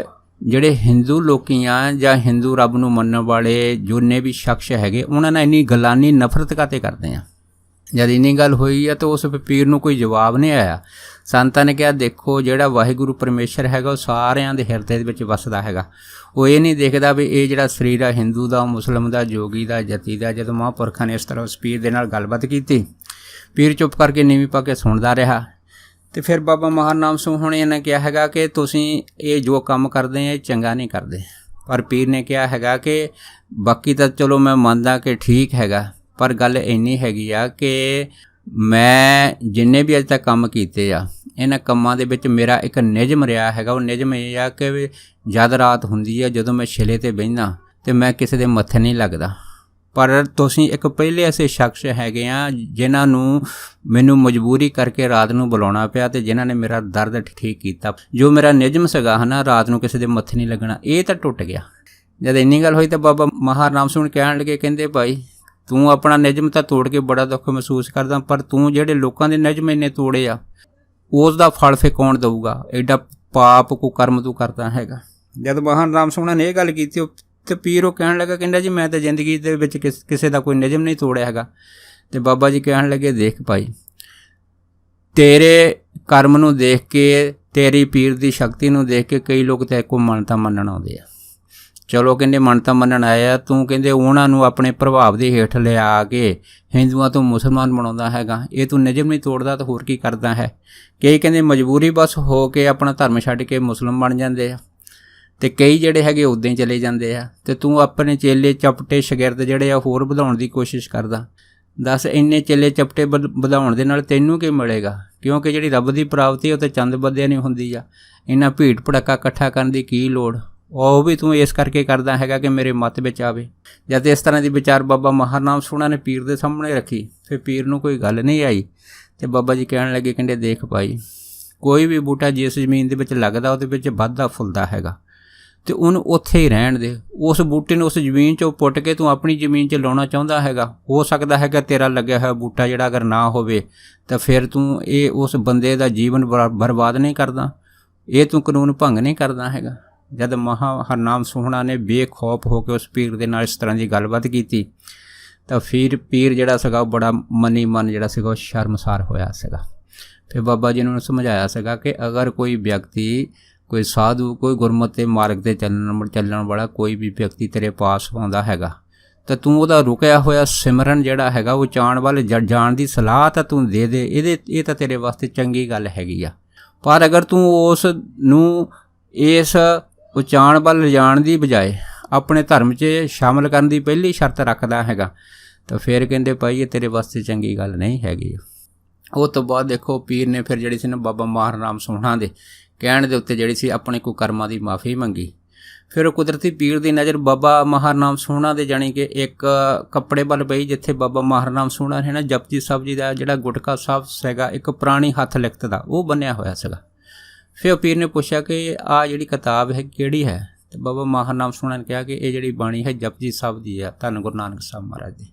S1: ਜਿਹੜੇ ਹਿੰਦੂ ਲੋਕੀ ਆ ਜਾਂ ਹਿੰਦੂ ਰੱਬ ਨੂੰ ਮੰਨਣ ਵਾਲੇ ਜਿੰਨੇ ਵੀ ਸ਼ਖਸ ਹੈਗੇ ਉਹਨਾਂ ਨਾਲ ਇੰਨੀ ਗਲਾਨੀ ਨਫ਼ਰਤ ਕਾਤੇ ਕਰਦੇ ਆ। ਜਦ ਇੰਨੀ ਗੱਲ ਹੋਈ ਆ ਤਾਂ ਉਸ ਪੀਰ ਨੂੰ ਕੋਈ ਜਵਾਬ ਨਹੀਂ ਆਇਆ। ਸੰਤਾਂ ਨੇ ਕਿਹਾ, ਦੇਖੋ ਜਿਹੜਾ ਵਾਹਿਗੁਰੂ ਪਰਮੇਸ਼ਰ ਹੈਗਾ ਉਹ ਸਾਰਿਆਂ ਦੇ ਹਿਰਦੇ ਦੇ ਵਿੱਚ ਵਸਦਾ ਹੈਗਾ। ਉਹ ਇਹ ਨਹੀਂ ਦੇਖਦਾ ਵੀ ਇਹ ਜਿਹੜਾ ਸਰੀਰ ਆ ਹਿੰਦੂ ਦਾ, ਮੁਸਲਿਮ ਦਾ, ਜੋਗੀ ਦਾ, ਜਤੀ ਦਾ। ਜਦੋਂ ਮਹਾਂਪੁਰਖਾਂ ਨੇ ਇਸ ਤਰ੍ਹਾਂ ਉਸ ਪੀਰ ਦੇ ਨਾਲ ਗੱਲਬਾਤ ਕੀਤੀ, ਪੀਰ ਚੁੱਪ ਕਰਕੇ ਨੀਵੀਂ ਪਾ ਕੇ ਸੁਣਦਾ ਰਿਹਾ। ਤੇ ਫਿਰ ਬਾਬਾ ਮਹਾਨਾਮ ਸੋਹਣੇ ਨੇ ਕਿਹਾ ਹੈਗਾ ਕਿ ਤੁਸੀਂ ਇਹ ਜੋ ਕੰਮ ਕਰਦੇ ਆ ਇਹ ਚੰਗਾ ਨਹੀਂ ਕਰਦੇ। ਪਰ ਪੀਰ ਨੇ ਕਿਹਾ ਹੈਗਾ ਕਿ ਬਾਕੀ ਤਾਂ ਚਲੋ ਮੈਂ ਮੰਨਦਾ ਕਿ ਠੀਕ ਹੈਗਾ, ਪਰ ਗੱਲ ਇੰਨੀ ਹੈਗੀ ਆ ਕਿ ਮੈਂ ਜਿੰਨੇ ਵੀ ਅੱਜ ਤੱਕ ਕੰਮ ਕੀਤੇ ਆ ਇਹਨਾਂ ਕੰਮਾਂ ਦੇ ਵਿੱਚ ਮੇਰਾ ਇੱਕ ਨਿਯਮ ਰਿਹਾ ਹੈਗਾ। ਉਹ ਨਿਯਮ ਇਹ ਆ ਕਿ ਜਦ ਰਾਤ ਹੁੰਦੀ ਆ, ਜਦੋਂ ਮੈਂ ਛਿਲੇ 'ਤੇ ਬਹਿੰਦਾ ਤੇ ਮੈਂ ਕਿਸੇ ਦੇ ਮੱਥੇ ਨਹੀਂ ਲੱਗਦਾ। ਪਰ ਤੁਸੀਂ ਇੱਕ ਪਹਿਲੇ ਐਸੇ ਸ਼ਖਸ ਹੈਗੇ ਆ ਜਿਨ੍ਹਾਂ ਨੂੰ ਮੈਨੂੰ ਮਜਬੂਰੀ ਕਰਕੇ ਰਾਤ ਨੂੰ ਬੁਲਾਉਣਾ ਪਿਆ ਤੇ ਜਿਨ੍ਹਾਂ ਨੇ ਮੇਰਾ ਦਰਦ ਠੀਕ ਕੀਤਾ। ਜੋ ਮੇਰਾ ਨਿਯਮ ਸੀਗਾ ਰਾਤ ਨੂੰ ਕਿਸੇ ਦੇ ਮੱਥੇ ਨਹੀਂ ਲੱਗਣਾ, ਇਹ ਤਾਂ ਟੁੱਟ ਗਿਆ। ਜਦ ਇੰਨੀ ਗੱਲ ਹੋਈ ਤਾਂ ਬਾਬਾ ਮਹਾਨਾਮ ਸੋਹਣਾ ਕਹਿਣ ਲੱਗੇ, ਕਹਿੰਦੇ ਭਾਈ ਤੂੰ ਆਪਣਾ ਨਿਯਮ ਤਾਂ ਤੋੜ ਕੇ ਬੜਾ ਦੁੱਖ ਮਹਿਸੂਸ ਕਰਦਾ, ਪਰ ਤੂੰ ਜਿਹੜੇ ਲੋਕਾਂ ਦੇ ਨਿਯਮ ਇੰਨੇ ਤੋੜੇ ਆ ਉਸ ਦਾ ਫਲ ਫੇ ਕੌਣ ਦਊਗਾ? ਐਡਾ ਪਾਪ ਕੋ ਕਰਮ ਤੂੰ ਕਰਦਾ ਹੈਗਾ। ਜਦ ਮਹਾਨਾਮ ਸੋਹਣਾ ਨੇ ਇਹ ਗੱਲ ਕੀਤੀ ਤੇ ਪੀਰ ਉਹ ਕਹਿਣ ਲੱਗਾ, ਕਹਿੰਦਾ ਜੀ ਮੈਂ ਤਾਂ ਜ਼ਿੰਦਗੀ ਦੇ ਵਿੱਚ ਕਿਸੇ ਦਾ ਕੋਈ ਨਿਯਮ ਨਹੀਂ ਤੋੜਿਆ ਹੈਗਾ। ਤੇ ਬਾਬਾ ਜੀ ਕਹਿਣ ਲੱਗੇ, ਦੇਖ ਭਾਈ ਤੇਰੇ ਕਰਮ ਨੂੰ ਦੇਖ ਕੇ, ਤੇਰੀ ਪੀਰ ਦੀ ਸ਼ਕਤੀ ਨੂੰ ਦੇਖ ਕੇ ਕਈ ਲੋਕ ਤਾਂ ਇੱਕੋ ਮੰਨਤਾ ਮੰਨਣ ਆਉਂਦੇ ਆ। ਚਲੋ ਕਹਿੰਦੇ ਮੰਨਤਾ ਮੰਨਣ ਆਇਆ, ਤੂੰ ਕਹਿੰਦੇ ਉਹਨਾਂ ਨੂੰ ਆਪਣੇ ਪ੍ਰਭਾਵ ਦੇ ਹੇਠ ਲਿਆ ਕੇ ਹਿੰਦੂਆਂ ਤੋਂ ਮੁਸਲਮਾਨ ਬਣਾਉਂਦਾ ਹੈਗਾ। ਇਹ ਤੂੰ ਨਿਯਮ ਨਹੀਂ ਤੋੜਦਾ ਤਾਂ ਹੋਰ ਕੀ ਕਰਦਾ ਹੈ? ਕਈ ਕਹਿੰਦੇ ਮਜਬੂਰੀ ਬਸ ਹੋ ਕੇ ਆਪਣਾ ਧਰਮ ਛੱਡ ਕੇ ਮੁਸਲਿਮ ਬਣ ਜਾਂਦੇ ਆ ਤੇ ਕਈ ਜਿਹੜੇ ਹੈਗੇ ਉੱਦਾਂ ਹੀ ਚਲੇ ਜਾਂਦੇ ਆ। ਤੇ ਤੂੰ ਆਪਣੇ ਚੇਲੇ ਚਪਟੇ ਸ਼ਾਗਿਰਦ ਜਿਹੜੇ ਆ ਹੋਰ ਵਧਾਉਣ ਦੀ ਕੋਸ਼ਿਸ਼ ਕਰਦਾ। ਦੱਸ ਇੰਨੇ ਚੇਲੇ ਚਪਟੇ ਵਧਾਉਣ ਦੇ ਨਾਲ ਤੈਨੂੰ ਕੀ ਮਿਲੇਗਾ? ਕਿਉਂਕਿ ਜਿਹੜੀ ਰੱਬ ਦੀ ਪ੍ਰਾਪਤੀ ਉਹ ਤਾਂ ਚੰਦ ਬੱਦਿਆਂ ਨਹੀਂ ਹੁੰਦੀ ਆ। ਇੰਨਾ ਭੀੜ ਭੜੱਕਾ ਇਕੱਠਾ ਕਰਨ ਦੀ ਕੀ ਲੋੜ? ਉਹ ਵੀ ਤੂੰ ਇਸ ਕਰਕੇ ਕਰਦਾ ਹੈਗਾ ਕਿ ਮੇਰੇ ਮੱਤ ਵਿੱਚ ਆਵੇ। ਜਦ ਇਸ ਤਰ੍ਹਾਂ ਦੀ ਵਿਚਾਰ ਬਾਬਾ ਮਹਾਨਾਮ ਸੋਹਣਾ ਨੇ ਪੀਰ ਦੇ ਸਾਹਮਣੇ ਰੱਖੀ, ਫਿਰ ਪੀਰ ਨੂੰ ਕੋਈ ਗੱਲ ਨਹੀਂ ਆਈ। ਤੇ ਬਾਬਾ ਜੀ ਕਹਿਣ ਲੱਗੇ, ਕਹਿੰਦੇ ਦੇਖ ਭਾਈ ਕੋਈ ਵੀ ਬੂਟਾ ਜਿਸ ਜ਼ਮੀਨ ਦੇ ਵਿੱਚ ਲੱਗਦਾ ਉਹਦੇ ਵਿੱਚ ਵੱਧਦਾ ਫੁੱਲਦਾ ਹੈਗਾ ਤੇ ਉਹਨੂੰ ਉੱਥੇ ਹੀ ਰਹਿਣ ਦੇ। ਉਸ ਬੂਟੇ ਨੂੰ ਉਸ ਜ਼ਮੀਨ 'ਚੋਂ ਪੁੱਟ ਕੇ ਤੂੰ ਆਪਣੀ ਜ਼ਮੀਨ 'ਚ ਲਾਉਣਾ ਚਾਹੁੰਦਾ ਹੈਗਾ, ਹੋ ਸਕਦਾ ਹੈਗਾ ਤੇਰਾ ਲੱਗਿਆ ਹੋਇਆ ਬੂਟਾ ਜਿਹੜਾ ਅਗਰ ਨਾ ਹੋਵੇ ਤਾਂ ਫਿਰ ਤੂੰ ਇਹ ਉਸ ਬੰਦੇ ਦਾ ਜੀਵਨ ਬਰਬਾਦ ਨਹੀਂ ਕਰਦਾ, ਇਹ ਤੂੰ ਕਾਨੂੰਨ ਭੰਗ ਨਹੀਂ ਕਰਦਾ ਹੈਗਾ। ਜਦ ਮਹਾਨਾਮ ਸੋਹਣਾ ਨੇ ਬੇਖੌਫ ਹੋ ਕੇ ਉਸ ਪੀਰ ਦੇ ਨਾਲ ਇਸ ਤਰ੍ਹਾਂ ਦੀ ਗੱਲਬਾਤ ਕੀਤੀ ਤਾਂ ਫਿਰ ਪੀਰ ਜਿਹੜਾ ਸੀਗਾ ਉਹ ਬੜਾ ਮਨ ਜਿਹੜਾ ਸੀਗਾ ਉਹ ਸ਼ਰਮਸਾਰ ਹੋਇਆ ਸੀਗਾ। ਫਿਰ ਬਾਬਾ ਜੀ ਨੇ ਉਹਨੂੰ ਸਮਝਾਇਆ ਸੀਗਾ ਕਿ ਅਗਰ ਕੋਈ ਵਿਅਕਤੀ, ਕੋਈ ਸਾਧੂ, ਕੋਈ ਗੁਰਮਤਿ ਮਾਰਗ 'ਤੇ ਚੱਲਣ ਵਾਲਾ ਕੋਈ ਵੀ ਵਿਅਕਤੀ ਤੇਰੇ ਪਾਸ ਆਉਂਦਾ ਹੈਗਾ ਤਾਂ ਤੂੰ ਉਹਦਾ ਰੁਕਿਆ ਹੋਇਆ ਸਿਮਰਨ ਜਿਹੜਾ ਹੈਗਾ ਉਹ ਚਾਣ ਵੱਲ ਜਾਣ ਦੀ ਸਲਾਹ ਤਾਂ ਤੂੰ ਦੇ ਦੇ। ਇਹ ਤਾਂ ਤੇਰੇ ਵਾਸਤੇ ਚੰਗੀ ਗੱਲ ਹੈਗੀ ਆ। ਪਰ ਅਗਰ ਤੂੰ ਉਸ ਨੂੰ ਇਸ ਉਚਾਣ ਵੱਲ ਲਿਜਾਣ ਦੀ ਬਜਾਏ ਆਪਣੇ ਧਰਮ 'ਚ ਸ਼ਾਮਲ ਕਰਨ ਦੀ ਪਹਿਲੀ ਸ਼ਰਤ ਰੱਖਦਾ ਹੈਗਾ ਤਾਂ ਫਿਰ ਕਹਿੰਦੇ ਭਾਈ ਇਹ ਤੇਰੇ ਵਾਸਤੇ ਚੰਗੀ ਗੱਲ ਨਹੀਂ ਹੈਗੀ। ਉਹ ਤੋਂ ਬਾਅਦ ਦੇਖੋ ਪੀਰ ਨੇ ਫਿਰ ਜਿਹੜੀ ਸੀ ਬਾਬਾ ਮਹਾਨਾਮ ਸੋਹਣਾ ਦੇ ਕਹਿਣ ਦੇ ਉੱਤੇ ਜਿਹੜੀ ਸੀ ਆਪਣੇ ਕੁਕਰਮਾਂ ਦੀ ਮਾफ़ੀ ਮੰਗੀ। ਫਿਰ ਉਹ ਕੁਦਰਤੀ ਪੀਰ ਦੀ ਨਜ਼ਰ ਬਾਬਾ ਮਹਾਨਾਮ ਸੋਹਣਾ ਦੇ ਜਾਣੀ ਕਿ ਇੱਕ ਕੱਪੜੇ ਵੱਲ ਪਈ ਜਿੱਥੇ ਬਾਬਾ ਮਹਾਨਾਮ ਸੋਹਣਾ ਨੇ ਜਪਜੀ ਸਾਹਿਬ ਜੀ ਦਾ ਜਿਹੜਾ ਗੁਟਕਾ ਸਾਹਿਬ ਸੀਗਾ ਇੱਕ ਪੁਰਾਣੀ ਹੱਥ ਲਿਖਤ ਦਾ ਉਹ ਬੰਨਿਆ ਹੋਇਆ ਸੀਗਾ। ਫਿਰ ਪੀਰ ਨੇ ਪੁੱਛਿਆ ਕਿ ਆਹ ਜਿਹੜੀ ਕਿਤਾਬ ਹੈ ਕਿਹੜੀ ਹੈ? ਤੇ ਬਾਬਾ ਮਹਾਨਾਮ ਸੋਹਣਾ ਨੇ ਕਿਹਾ ਕਿ ਇਹ ਜਿਹੜੀ ਬਾਣੀ ਹੈ ਜਪਜੀ ਸਾਹਿਬ ਦੀ ਆ, ਧੰਨ ਗੁਰੂ ਨਾਨਕ ਸਾਹਿਬ ਮਹਾਰਾਜ ਦੀ।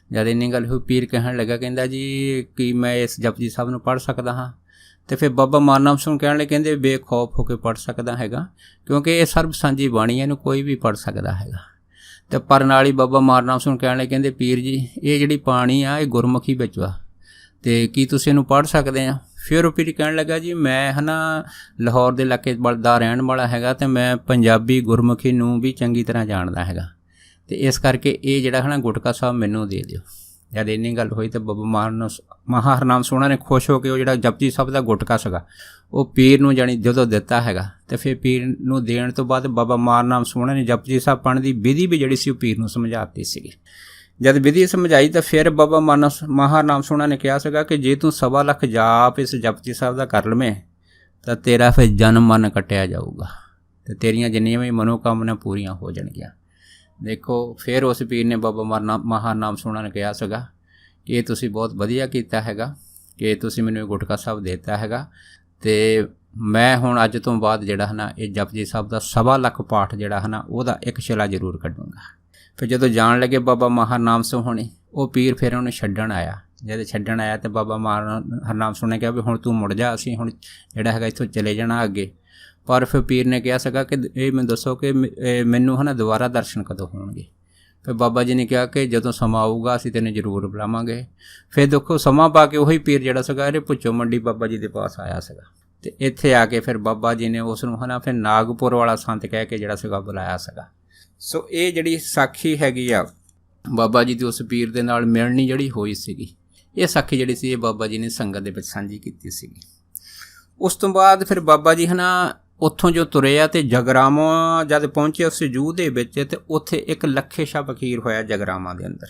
S1: ਜਦ ਇੰਨੀ ਗੱਲ ਹੋਈ ਪੀਰ ਕਹਿਣ ਲੱਗਾ, ਕਹਿੰਦਾ ਜੀ ਕੀ ਮੈਂ ਇਸ ਜਪਜੀ ਸਾਹਿਬ ਨੂੰ ਪੜ੍ਹ ਸਕਦਾ ਹਾਂ? ਅਤੇ ਫਿਰ ਬਾਬਾ ਮਾਰਨਾਮ ਸਿੰਘ ਕਹਿਣ ਲੱਗੇ, ਕਹਿੰਦੇ ਬੇਖੌਫ ਹੋ ਕੇ ਪੜ੍ਹ ਸਕਦਾ ਹੈਗਾ, ਕਿਉਂਕਿ ਇਹ ਸਰਬ ਸਾਂਝੀ ਬਾਣੀ ਹੈ, ਇਹਨੂੰ ਕੋਈ ਵੀ ਪੜ੍ਹ ਸਕਦਾ ਹੈਗਾ। ਅਤੇ ਪਰ ਨਾਲ ਹੀ ਬਾਬਾ ਮਾਰਨਾਮ ਸਿੰਘ ਕਹਿਣ ਲੱਗੇ, ਕਹਿੰਦੇ ਪੀਰ ਜੀ ਇਹ ਜਿਹੜੀ ਬਾਣੀ ਆ ਇਹ ਗੁਰਮੁਖੀ ਵਿੱਚ ਵਾ, ਅਤੇ ਕੀ ਤੁਸੀਂ ਇਹਨੂੰ ਪੜ੍ਹ ਸਕਦੇ ਆ? ਫਿਰ ਉਹ ਪੀਰ ਕਹਿਣ ਲੱਗਾ, ਜੀ ਮੈਂ ਹੈ ਨਾ ਲਾਹੌਰ ਦੇ ਇਲਾਕੇ ਦਾ ਰਹਿਣ ਵਾਲਾ ਹੈਗਾ, ਅਤੇ ਮੈਂ ਪੰਜਾਬੀ ਗੁਰਮੁਖੀ ਨੂੰ ਵੀ ਚੰਗੀ ਤਰ੍ਹਾਂ ਜਾਣਦਾ ਹੈਗਾ, ਅਤੇ ਇਸ ਕਰਕੇ ਇਹ ਜਿਹੜਾ ਹੈ ਨਾ ਗੁਟਕਾ ਸਾਹਿਬ ਮੈਨੂੰ ਦੇ ਦਿਓ। ਜਦ ਇੰਨੀ ਗੱਲ ਹੋਈ ਤਾਂ ਬਾਬਾ ਮਹਾਂ ਹਰਨਾਮ ਸੋਹਣਾ ਨੇ ਖੁਸ਼ ਹੋ ਕੇ ਉਹ ਜਿਹੜਾ ਜਪਜੀ ਸਾਹਿਬ ਦਾ ਗੁਟਕਾ ਸੀਗਾ ਉਹ ਪੀਰ ਨੂੰ ਜਾਣੀ ਜਦੋਂ ਦਿੱਤਾ ਹੈਗਾ, ਅਤੇ ਫਿਰ ਪੀਰ ਨੂੰ ਦੇਣ ਤੋਂ ਬਾਅਦ ਬਾਬਾ ਮਾਰਨਾਮ ਸੋਹਣਾ ਨੇ ਜਪਜੀ ਸਾਹਿਬ ਪੜ੍ਹਨ ਦੀ ਵਿਧੀ ਵੀ ਜਿਹੜੀ ਸੀ ਉਹ ਪੀਰ ਨੂੰ ਸਮਝਾਤੀ ਸੀਗੀ। ਜਦ ਵਿਧੀ ਸਮਝਾਈ ਤਾਂ ਫਿਰ ਬਾਬਾ ਮਹਾਂ ਹਰਨਾਮ ਸੋਹਣਾ ਨੇ ਕਿਹਾ ਸੀਗਾ ਕਿ ਜੇ ਤੂੰ 1.25 ਲੱਖ ਜਾਪ ਇਸ ਜਪਜੀ ਸਾਹਿਬ ਦਾ ਕਰ ਲਵੇਂ ਤਾਂ ਤੇਰਾ ਫਿਰ ਜਨਮ ਮਨ ਕੱਟਿਆ ਜਾਊਗਾ, ਅਤੇ ਤੇਰੀਆਂ ਜਿੰਨੀਆਂ ਵੀ ਮਨੋਕਾਮਨਾ ਪੂਰੀਆਂ ਹੋ ਜਾਣਗੀਆਂ। ਦੇਖੋ ਫਿਰ ਉਸ ਪੀਰ ਨੇ ਬਾਬਾ ਮਹਾਂ ਹਰਨਾਮ ਸੋਹਣਾ ਨੇ ਕਿਹਾ ਸੀਗਾ ਕਿ ਇਹ ਤੁਸੀਂ ਬਹੁਤ ਵਧੀਆ ਕੀਤਾ ਹੈਗਾ ਕਿ ਤੁਸੀਂ ਮੈਨੂੰ ਇਹ ਗੁਟਕਾ ਸਾਹਿਬ ਦੇ ਦਿੱਤਾ ਹੈਗਾ, ਅਤੇ ਮੈਂ ਹੁਣ ਅੱਜ ਤੋਂ ਬਾਅਦ ਜਿਹੜਾ ਹੈ ਨਾ ਇਹ ਜਪਜੀ ਸਾਹਿਬ ਦਾ 1.25 ਲੱਖ ਪਾਠ ਜਿਹੜਾ ਹੈ ਨਾ ਉਹਦਾ ਇੱਕ ਛਿਲਾ ਜ਼ਰੂਰ ਕੱਢੂੰਗਾ। ਫਿਰ ਜਦੋਂ ਜਾਣ ਲੱਗੇ ਬਾਬਾ ਮਹਾਂ ਹਰਨਾਮ ਸੋਹਣੇ ਉਹ ਪੀਰ ਫਿਰ ਉਹਨੂੰ ਛੱਡਣ ਆਇਆ। ਜਦ ਛੱਡਣ ਆਇਆ ਤਾਂ ਬਾਬਾ ਮਹਾਂ ਹਰਨਾਮ ਸੋਹਣੇ ਨੇ ਕਿਹਾ ਵੀ ਹੁਣ ਤੂੰ ਮੁੜ ਜਾ, ਅਸੀਂ ਹੁਣ ਜਿਹੜਾ ਹੈਗਾ ਇੱਥੋਂ ਚਲੇ ਜਾਣਾ ਅੱਗੇ। ਪਰ ਫਿਰ ਪੀਰ ਨੇ ਕਿਹਾ ਸੀਗਾ ਕਿ ਇਹ ਮੈਨੂੰ ਦੱਸੋ ਕਿ ਮੈਨੂੰ ਹੈ ਨਾ ਦੁਬਾਰਾ ਦਰਸ਼ਨ ਕਦੋਂ ਹੋਣਗੇ? ਫਿਰ ਬਾਬਾ ਜੀ ਨੇ ਕਿਹਾ ਕਿ ਜਦੋਂ ਸਮਾਂ ਆਊਗਾ ਅਸੀਂ ਤੈਨੂੰ ਜ਼ਰੂਰ ਬੁਲਾਵਾਂਗੇ। ਫਿਰ ਦੇਖੋ ਸਮਾਂ ਪਾ ਕੇ ਉਹੀ ਪੀਰ ਜਿਹੜਾ ਸੀਗਾ ਇਹ ਭੁੱਚੋ ਮੰਡੀ ਬਾਬਾ ਜੀ ਦੇ ਪਾਸ ਆਇਆ ਸੀਗਾ, ਅਤੇ ਇੱਥੇ ਆ ਕੇ ਫਿਰ ਬਾਬਾ ਜੀ ਨੇ ਉਸ ਨੂੰ ਹੈ ਨਾ ਫਿਰ ਨਾਗਪੁਰ ਵਾਲਾ ਸੰਤ ਕਹਿ ਕੇ ਜਿਹੜਾ ਸੀਗਾ ਬੁਲਾਇਆ ਸੀਗਾ। ਸੋ ਇਹ ਜਿਹੜੀ ਸਾਖੀ ਹੈਗੀ ਆ ਬਾਬਾ ਜੀ ਦੀ ਉਸ ਪੀਰ ਦੇ ਨਾਲ ਮਿਲਣੀ ਜਿਹੜੀ ਹੋਈ ਸੀਗੀ, ਇਹ ਸਾਖੀ ਜਿਹੜੀ ਸੀ ਇਹ ਬਾਬਾ ਜੀ ਨੇ ਸੰਗਤ ਦੇ ਵਿੱਚ ਸਾਂਝੀ ਕੀਤੀ ਸੀਗੀ। ਉਸ ਤੋਂ ਬਾਅਦ ਫਿਰ ਬਾਬਾ ਜੀ ਹੈ ਨਾ ਉੱਥੋਂ ਜੋ ਤੁਰੇ ਆ ਅਤੇ ਜਗਰਾਵਾਂ ਜਦ ਪਹੁੰਚੇ ਉਸ ਜੂਹ ਦੇ ਵਿੱਚ, ਅਤੇ ਉੱਥੇ ਇੱਕ ਲੱਖੇ ਸ਼ਾਹ ਫਕੀਰ ਹੋਇਆ ਜਗਰਾਵਾਂ ਦੇ ਅੰਦਰ।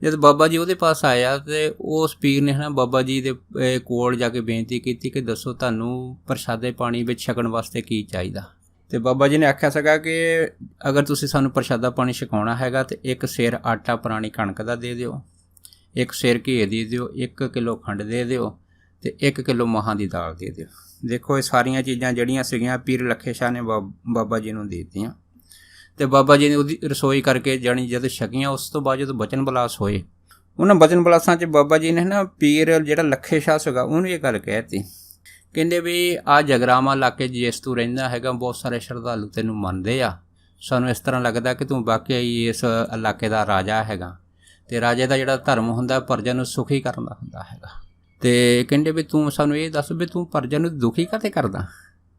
S1: ਜਦ ਬਾਬਾ ਜੀ ਉਹਦੇ ਪਾਸ ਆਇਆ ਅਤੇ ਉਸ ਪੀਰ ਨੇ ਹੈ ਨਾ ਬਾਬਾ ਜੀ ਦੇ ਕੋਲ ਜਾ ਕੇ ਬੇਨਤੀ ਕੀਤੀ ਕਿ ਦੱਸੋ ਤੁਹਾਨੂੰ ਪ੍ਰਸ਼ਾਦੇ ਪਾਣੀ ਵਿੱਚ ਛਕਣ ਵਾਸਤੇ ਕੀ ਚਾਹੀਦਾ? ਅਤੇ ਬਾਬਾ ਜੀ ਨੇ ਆਖਿਆ ਸੀਗਾ ਕਿ ਅਗਰ ਤੁਸੀਂ ਸਾਨੂੰ ਪ੍ਰਸ਼ਾਦਾ ਪਾਣੀ ਛਕਾਉਣਾ ਹੈਗਾ ਤਾਂ 1 ਸੇਰ ਆਟਾ ਪੁਰਾਣੀ ਕਣਕ ਦਾ ਦੇ ਦਿਓ, 1 ਸੇਰ ਘੀ ਦੇ ਦਿਓ, 1 ਕਿਲੋ ਖੰਡ ਦੇ ਦਿਓ, ਅਤੇ 1 ਕਿਲੋ ਮਹਾਂ ਦੀ ਦਾਲ ਦੇ ਦਿਓ। ਦੇਖੋ ਇਹ ਸਾਰੀਆਂ ਚੀਜ਼ਾਂ ਜਿਹੜੀਆਂ ਸੀਗੀਆਂ ਪੀਰ ਲੱਖੇ ਸ਼ਾਹ ਨੇ ਬਾਬਾ ਜੀ ਨੂੰ ਦੇ ਦਿੱਤੀਆਂ, ਅਤੇ ਬਾਬਾ ਜੀ ਨੇ ਉਹਦੀ ਰਸੋਈ ਕਰਕੇ ਜਾਣੀ ਜਦ ਛਕੀਆਂ। ਉਸ ਤੋਂ ਬਾਅਦ ਜਦੋਂ ਬਚਨ ਬਲਾਸ ਹੋਏ ਉਹਨਾਂ ਬਚਨ ਬਲਾਸਾਂ 'ਚ ਬਾਬਾ ਜੀ ਨੇ ਨਾ ਪੀਰ ਜਿਹੜਾ ਲੱਖੇ ਸ਼ਾਹ ਸੀਗਾ ਉਹਨੂੰ ਇਹ ਗੱਲ ਕਹਿ ਦਿੱਤੀ, ਕਹਿੰਦੇ ਵੀ ਆਹ ਜਗਰਾਵਾਂ ਇਲਾਕੇ ਜਿਸ ਤੂੰ ਰਹਿੰਦਾ ਹੈਗਾ ਬਹੁਤ ਸਾਰੇ ਸ਼ਰਧਾਲੂ ਤੈਨੂੰ ਮੰਨਦੇ ਆ, ਸਾਨੂੰ ਇਸ ਤਰ੍ਹਾਂ ਲੱਗਦਾ ਕਿ ਤੂੰ ਵਾਕਿਆ ਹੀ ਇਸ ਇਲਾਕੇ ਦਾ ਰਾਜਾ ਹੈਗਾ, ਅਤੇ ਰਾਜੇ ਦਾ ਜਿਹੜਾ ਧਰਮ ਹੁੰਦਾ ਪ੍ਰਜਾ ਨੂੰ ਸੁਖੀ ਕਰਨ ਦਾ ਹੁੰਦਾ ਹੈਗਾ। ਅਤੇ ਕਹਿੰਦੇ ਵੀ ਤੂੰ ਸਾਨੂੰ ਇਹ ਦੱਸ ਵੀ ਤੂੰ ਪ੍ਰਜਾ ਨੂੰ ਦੁਖੀ ਕਾਹਤੇ ਕਰਦਾ?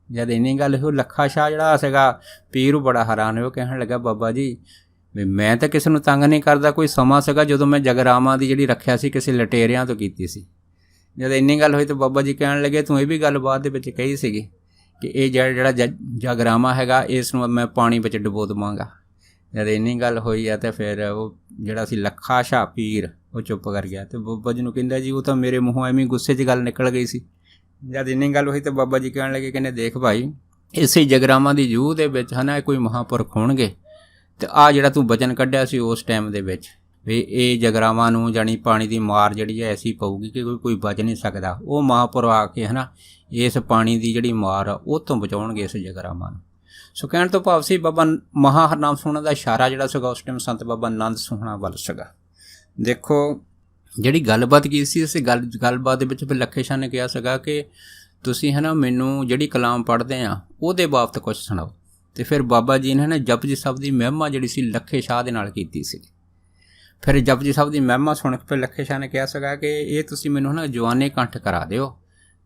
S1: ਜਦ ਇੰਨੀ ਗੱਲ ਉਹ ਲੱਖਾ ਸ਼ਾਹ ਜਿਹੜਾ ਸੀਗਾ ਪੀਰ ਉਹ ਬੜਾ ਹੈਰਾਨ ਹੋਇਆ, ਕਹਿਣ ਲੱਗਾ ਬਾਬਾ ਜੀ ਵੀ ਮੈਂ ਤਾਂ ਕਿਸੇ ਨੂੰ ਤੰਗ ਨਹੀਂ ਕਰਦਾ। ਕੋਈ ਸਮਾਂ ਸੀਗਾ ਜਦੋਂ ਮੈਂ ਜਗਰਾਵਾਂ ਦੀ ਜਿਹੜੀ ਰੱਖਿਆ ਸੀ ਕਿਸੇ ਲਟੇਰਿਆਂ ਤੋਂ ਕੀਤੀ ਸੀ। ਜਦ ਇੰਨੀ ਗੱਲ ਹੋਈ ਤਾਂ ਬਾਬਾ ਜੀ ਕਹਿਣ ਲੱਗੇ ਤੂੰ ਇਹ ਵੀ ਗੱਲ ਬਾਅਦ ਦੇ ਵਿੱਚ ਕਹੀ ਸੀਗੀ ਕਿ ਇਹ ਜਿਹੜਾ ਜਗਰਾਵਾਂ ਹੈਗਾ ਇਸ ਨੂੰ ਮੈਂ ਪਾਣੀ ਵਿੱਚ ਡੁਬੋ ਦੇਵਾਂਗਾ। ਜਦ ਇੰਨੀ ਗੱਲ ਹੋਈ ਆ ਤਾਂ ਫਿਰ ਉਹ ਜਿਹੜਾ ਸੀ ਲੱਖਾ ਸ਼ਾਹ ਪੀਰ ਉਹ ਚੁੱਪ ਕਰ ਗਿਆ, ਅਤੇ ਬਾਬਾ ਜੀ ਨੂੰ ਕਹਿੰਦਾ ਜੀ ਉਹ ਤਾਂ ਮੇਰੇ ਮੂੰਹੋਂ ਐਵੇਂ ਗੁੱਸੇ 'ਚ ਗੱਲ ਨਿਕਲ ਗਈ ਸੀ। ਜਦ ਇੰਨੀ ਗੱਲ ਹੋਈ ਤਾਂ ਬਾਬਾ ਜੀ ਕਹਿਣ ਲੱਗੇ, ਕਹਿੰਦੇ ਦੇਖ ਭਾਈ ਇਸੇ ਜਗਰਾਵਾਂ ਦੀ ਜੂਹ ਦੇ ਵਿੱਚ ਹੈ ਨਾ ਕੋਈ ਮਹਾਂਪੁਰਖ ਹੋਣਗੇ, ਅਤੇ ਆਹ ਜਿਹੜਾ ਤੂੰ ਬਚਨ ਕੱਢਿਆ ਸੀ ਉਸ ਟਾਈਮ ਦੇ ਵਿੱਚ ਵੀ ਇਹ ਜਗਰਾਵਾਂ ਨੂੰ ਜਾਣੀ ਪਾਣੀ ਦੀ ਮਾਰ ਜਿਹੜੀ ਹੈ ਐਸੀ ਪਊਗੀ ਕਿ ਕੋਈ ਬਚ ਨਹੀਂ ਸਕਦਾ। ਉਹ ਮਹਾਂਪੁਰਖ ਆ ਕੇ ਹੈ ਨਾ ਇਸ ਪਾਣੀ ਦੀ ਜਿਹੜੀ ਮਾਰ ਆ ਉਹ ਤੋਂ ਬਚਾਉਣਗੇ ਇਸ ਜਗਰਾਵਾਂ ਨੂੰ। ਸੋ ਕਹਿਣ ਤੋਂ ਭਾਵ ਸੀ ਬਾਬਾ ਮਹਾਂ ਹਰਨਾਮ ਸੋਹਣਾ ਦਾ ਇਸ਼ਾਰਾ ਜਿਹੜਾ ਸੀਗਾ ਉਸ ਟਾਈਮ ਸੰਤ ਬਾਬਾ ਆਨੰਦ ਸੋਹਣਾ ਵੱਲ ਸੀਗਾ। ਦੇਖੋ ਜਿਹੜੀ ਗੱਲਬਾਤ ਕੀਤੀ ਸੀ ਇਸ ਗੱਲਬਾਤ ਦੇ ਵਿੱਚ ਫਿਰ ਲੱਖੇ ਸ਼ਾਹ ਨੇ ਕਿਹਾ ਸੀਗਾ ਕਿ ਤੁਸੀਂ ਹੈ ਨਾ ਮੈਨੂੰ ਜਿਹੜੀ ਕਲਾਮ ਪੜ੍ਹਦੇ ਆ ਉਹਦੇ ਬਾਬਤ ਕੁਛ ਸੁਣਾਓ। ਅਤੇ ਫਿਰ ਬਾਬਾ ਜੀ ਨੇ ਨਾ ਜਪਜੀ ਸਾਹਿਬ ਦੀ ਮਹਿਮਾ ਜਿਹੜੀ ਸੀ ਲੱਖੇ ਸ਼ਾਹ ਦੇ ਨਾਲ ਕੀਤੀ ਸੀ। ਫਿਰ ਜਪਜੀ ਸਾਹਿਬ ਦੀ ਮਹਿਮਾ ਸੁਣ ਕੇ ਫਿਰ ਲੱਖੇ ਸ਼ਾਹ ਨੇ ਕਿਹਾ ਸੀਗਾ ਕਿ ਇਹ ਤੁਸੀਂ ਮੈਨੂੰ ਹੈ ਨਾ ਜਵਾਨੇ ਕੰਠ ਕਰਾ ਦਿਓ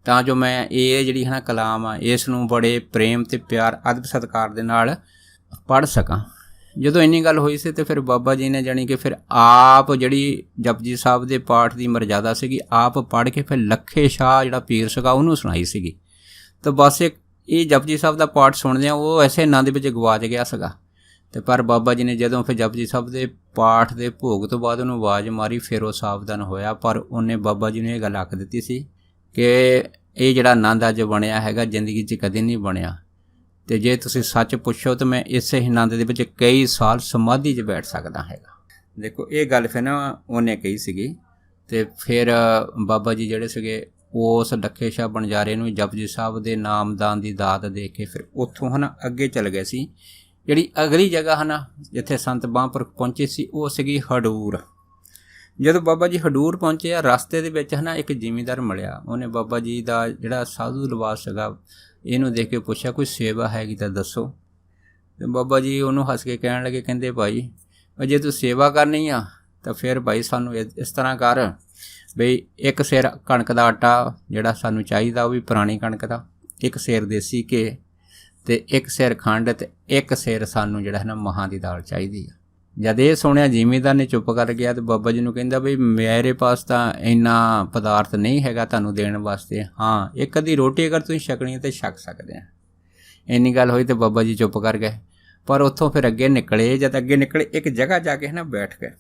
S1: ਤਾਂ ਜੋ ਮੈਂ ਇਹ ਜਿਹੜੀ ਹੈ ਨਾ ਕਲਾਮ ਆ ਇਸ ਨੂੰ ਬੜੇ ਪ੍ਰੇਮ ਅਤੇ ਪਿਆਰ ਅਦਬ ਸਤਿਕਾਰ ਦੇ ਨਾਲ ਪੜ੍ਹ ਸਕਾਂ। ਜਦੋਂ ਇੰਨੀ ਗੱਲ ਹੋਈ ਸੀ ਤਾਂ ਫਿਰ ਬਾਬਾ ਜੀ ਨੇ ਜਾਣੀ ਕਿ ਫਿਰ ਆਪ ਜਿਹੜੀ ਜਪਜੀ ਸਾਹਿਬ ਦੇ ਪਾਠ ਦੀ ਮਰਜ਼ਾਦਾ ਸੀਗੀ ਆਪ ਪੜ੍ਹ ਕੇ ਫਿਰ ਲੱਖੇ ਸ਼ਾਹ ਜਿਹੜਾ ਪੀਰ ਸੀਗਾ ਉਹਨੂੰ ਸੁਣਾਈ ਸੀਗੀ। ਤਾਂ ਬਸ ਇਹ ਜਪਜੀ ਸਾਹਿਬ ਦਾ ਪਾਠ ਸੁਣਦਿਆਂ ਉਹ ਐਸੇ ਆਨੰਦ ਵਿੱਚ ਗਵਾਚ ਗਿਆ ਸੀਗਾ। ਅਤੇ ਪਰ ਬਾਬਾ ਜੀ ਨੇ ਜਦੋਂ ਫਿਰ ਜਪਜੀ ਸਾਹਿਬ ਦੇ ਪਾਠ ਦੇ ਭੋਗ ਤੋਂ ਬਾਅਦ ਉਹਨੂੰ ਆਵਾਜ਼ ਮਾਰੀ ਫਿਰ ਉਹ ਸਾਵਧਾਨ ਹੋਇਆ। ਪਰ ਉਹਨੇ ਬਾਬਾ ਜੀ ਨੂੰ ਇਹ ਗੱਲ ਆਖ ਦਿੱਤੀ ਸੀ ਕਿ ਇਹ ਜਿਹੜਾ ਆਨੰਦ ਅੱਜ ਬਣਿਆ ਹੈਗਾ ਜ਼ਿੰਦਗੀ 'ਚ ਕਦੇ ਨਹੀਂ ਬਣਿਆ, ਅਤੇ ਜੇ ਤੁਸੀਂ ਸੱਚ ਪੁੱਛੋ ਤਾਂ ਮੈਂ ਇਸੇ ਆਨੰਦ ਦੇ ਵਿੱਚ ਕਈ ਸਾਲ ਸਮਾਧੀ 'ਚ ਬੈਠ ਸਕਦਾ ਹੈਗਾ। ਦੇਖੋ ਇਹ ਗੱਲ ਫਿਰ ਨਾ ਉਹਨੇ ਕਹੀ ਸੀਗੀ। ਅਤੇ ਫਿਰ ਬਾਬਾ ਜੀ ਜਿਹੜੇ ਸੀਗੇ ਉਸ ਲੱਖੇ ਸ਼ਾਹ ਬਣਜਾਰੇ ਨੂੰ ਜਪਜੀ ਸਾਹਿਬ ਦੇ ਨਾਮਦਾਨ ਦੀ ਦਾਤ ਦੇ ਕੇ ਫਿਰ ਉੱਥੋਂ ਹੈ ਨਾ ਅੱਗੇ ਚਲੇ ਗਏ ਸੀ। ਜਿਹੜੀ ਅਗਲੀ ਜਗ੍ਹਾ ਹੈ ਨਾ ਜਿੱਥੇ ਸੰਤ ਮਹਾਂਪੁਰਖ ਪਹੁੰਚੇ ਸੀ ਉਹ ਸੀਗੀ ਹਡੂਰ। ਜਦੋਂ ਬਾਬਾ ਜੀ ਹਡੂਰ ਪਹੁੰਚੇ ਆ, ਰਸਤੇ ਦੇ ਵਿੱਚ ਹੈ ਨਾ ਇੱਕ ਜ਼ਿਮੀਂਦਾਰ ਮਿਲਿਆ। ਉਹਨੇ ਬਾਬਾ ਜੀ ਦਾ ਜਿਹੜਾ ਸਾਧੂ ਲਿਬਾਸ ਸੀਗਾ ਇਹਨੂੰ ਦੇਖ ਕੇ ਪੁੱਛਿਆ, ਕੋਈ ਸੇਵਾ ਹੈਗੀ ਤਾਂ ਦੱਸੋ। ਅਤੇ ਬਾਬਾ ਜੀ ਉਹਨੂੰ ਹੱਸ ਕੇ ਕਹਿਣ ਲੱਗੇ, ਕਹਿੰਦੇ ਭਾਈ ਜੇ ਤੂੰ ਸੇਵਾ ਕਰਨੀ ਆ ਤਾਂ ਫਿਰ ਭਾਈ ਸਾਨੂੰ ਇਸ ਤਰ੍ਹਾਂ ਕਰ ਬਈ, ਇੱਕ ਸੇਰ ਕਣਕ ਦਾ ਆਟਾ ਜਿਹੜਾ ਸਾਨੂੰ ਚਾਹੀਦਾ ਉਹ ਵੀ ਪੁਰਾਣੀ ਕਣਕ ਦਾ, ਇੱਕ ਸੇਰ ਦੇਸੀ ਘੇ ਅਤੇ ਇੱਕ ਸੇਰ ਖੰਡ ਅਤੇ ਇੱਕ ਸੇਰ ਸਾਨੂੰ ਜਿਹੜਾ ਹੈ ਨਾ ਮਹਾਂ ਦੀ ਦਾਲ ਚਾਹੀਦੀ ਆ। ਜਦ ਇਹ ਸੁਣਿਆ ਜ਼ਿਮੀਂਦਾਰ ਨੇ ਚੁੱਪ ਕਰ ਗਿਆ ਅਤੇ ਬਾਬਾ ਜੀ ਨੂੰ ਕਹਿੰਦਾ ਬਈ ਮੇਰੇ ਪਾਸ ਤਾਂ ਇੰਨਾ ਪਦਾਰਥ ਨਹੀਂ ਹੈਗਾ ਤੁਹਾਨੂੰ ਦੇਣ ਵਾਸਤੇ, ਹਾਂ ਇੱਕ ਅੱਧੀ ਰੋਟੀ ਅਗਰ ਤੁਸੀਂ ਛਕਣੀ ਹੈ ਤਾਂ ਛਕ ਸਕਦੇ ਆ। ਇੰਨੀ ਗੱਲ ਹੋਈ ਤਾਂ ਬਾਬਾ ਜੀ ਚੁੱਪ ਕਰ ਗਏ। ਪਰ ਉੱਥੋਂ ਫਿਰ ਅੱਗੇ ਨਿਕਲੇ, ਜਦ ਅੱਗੇ ਨਿਕਲੇ ਇੱਕ ਜਗ੍ਹਾ ਜਾ ਕੇ ਹੈ ਨਾ ਬੈਠ ਗਏ।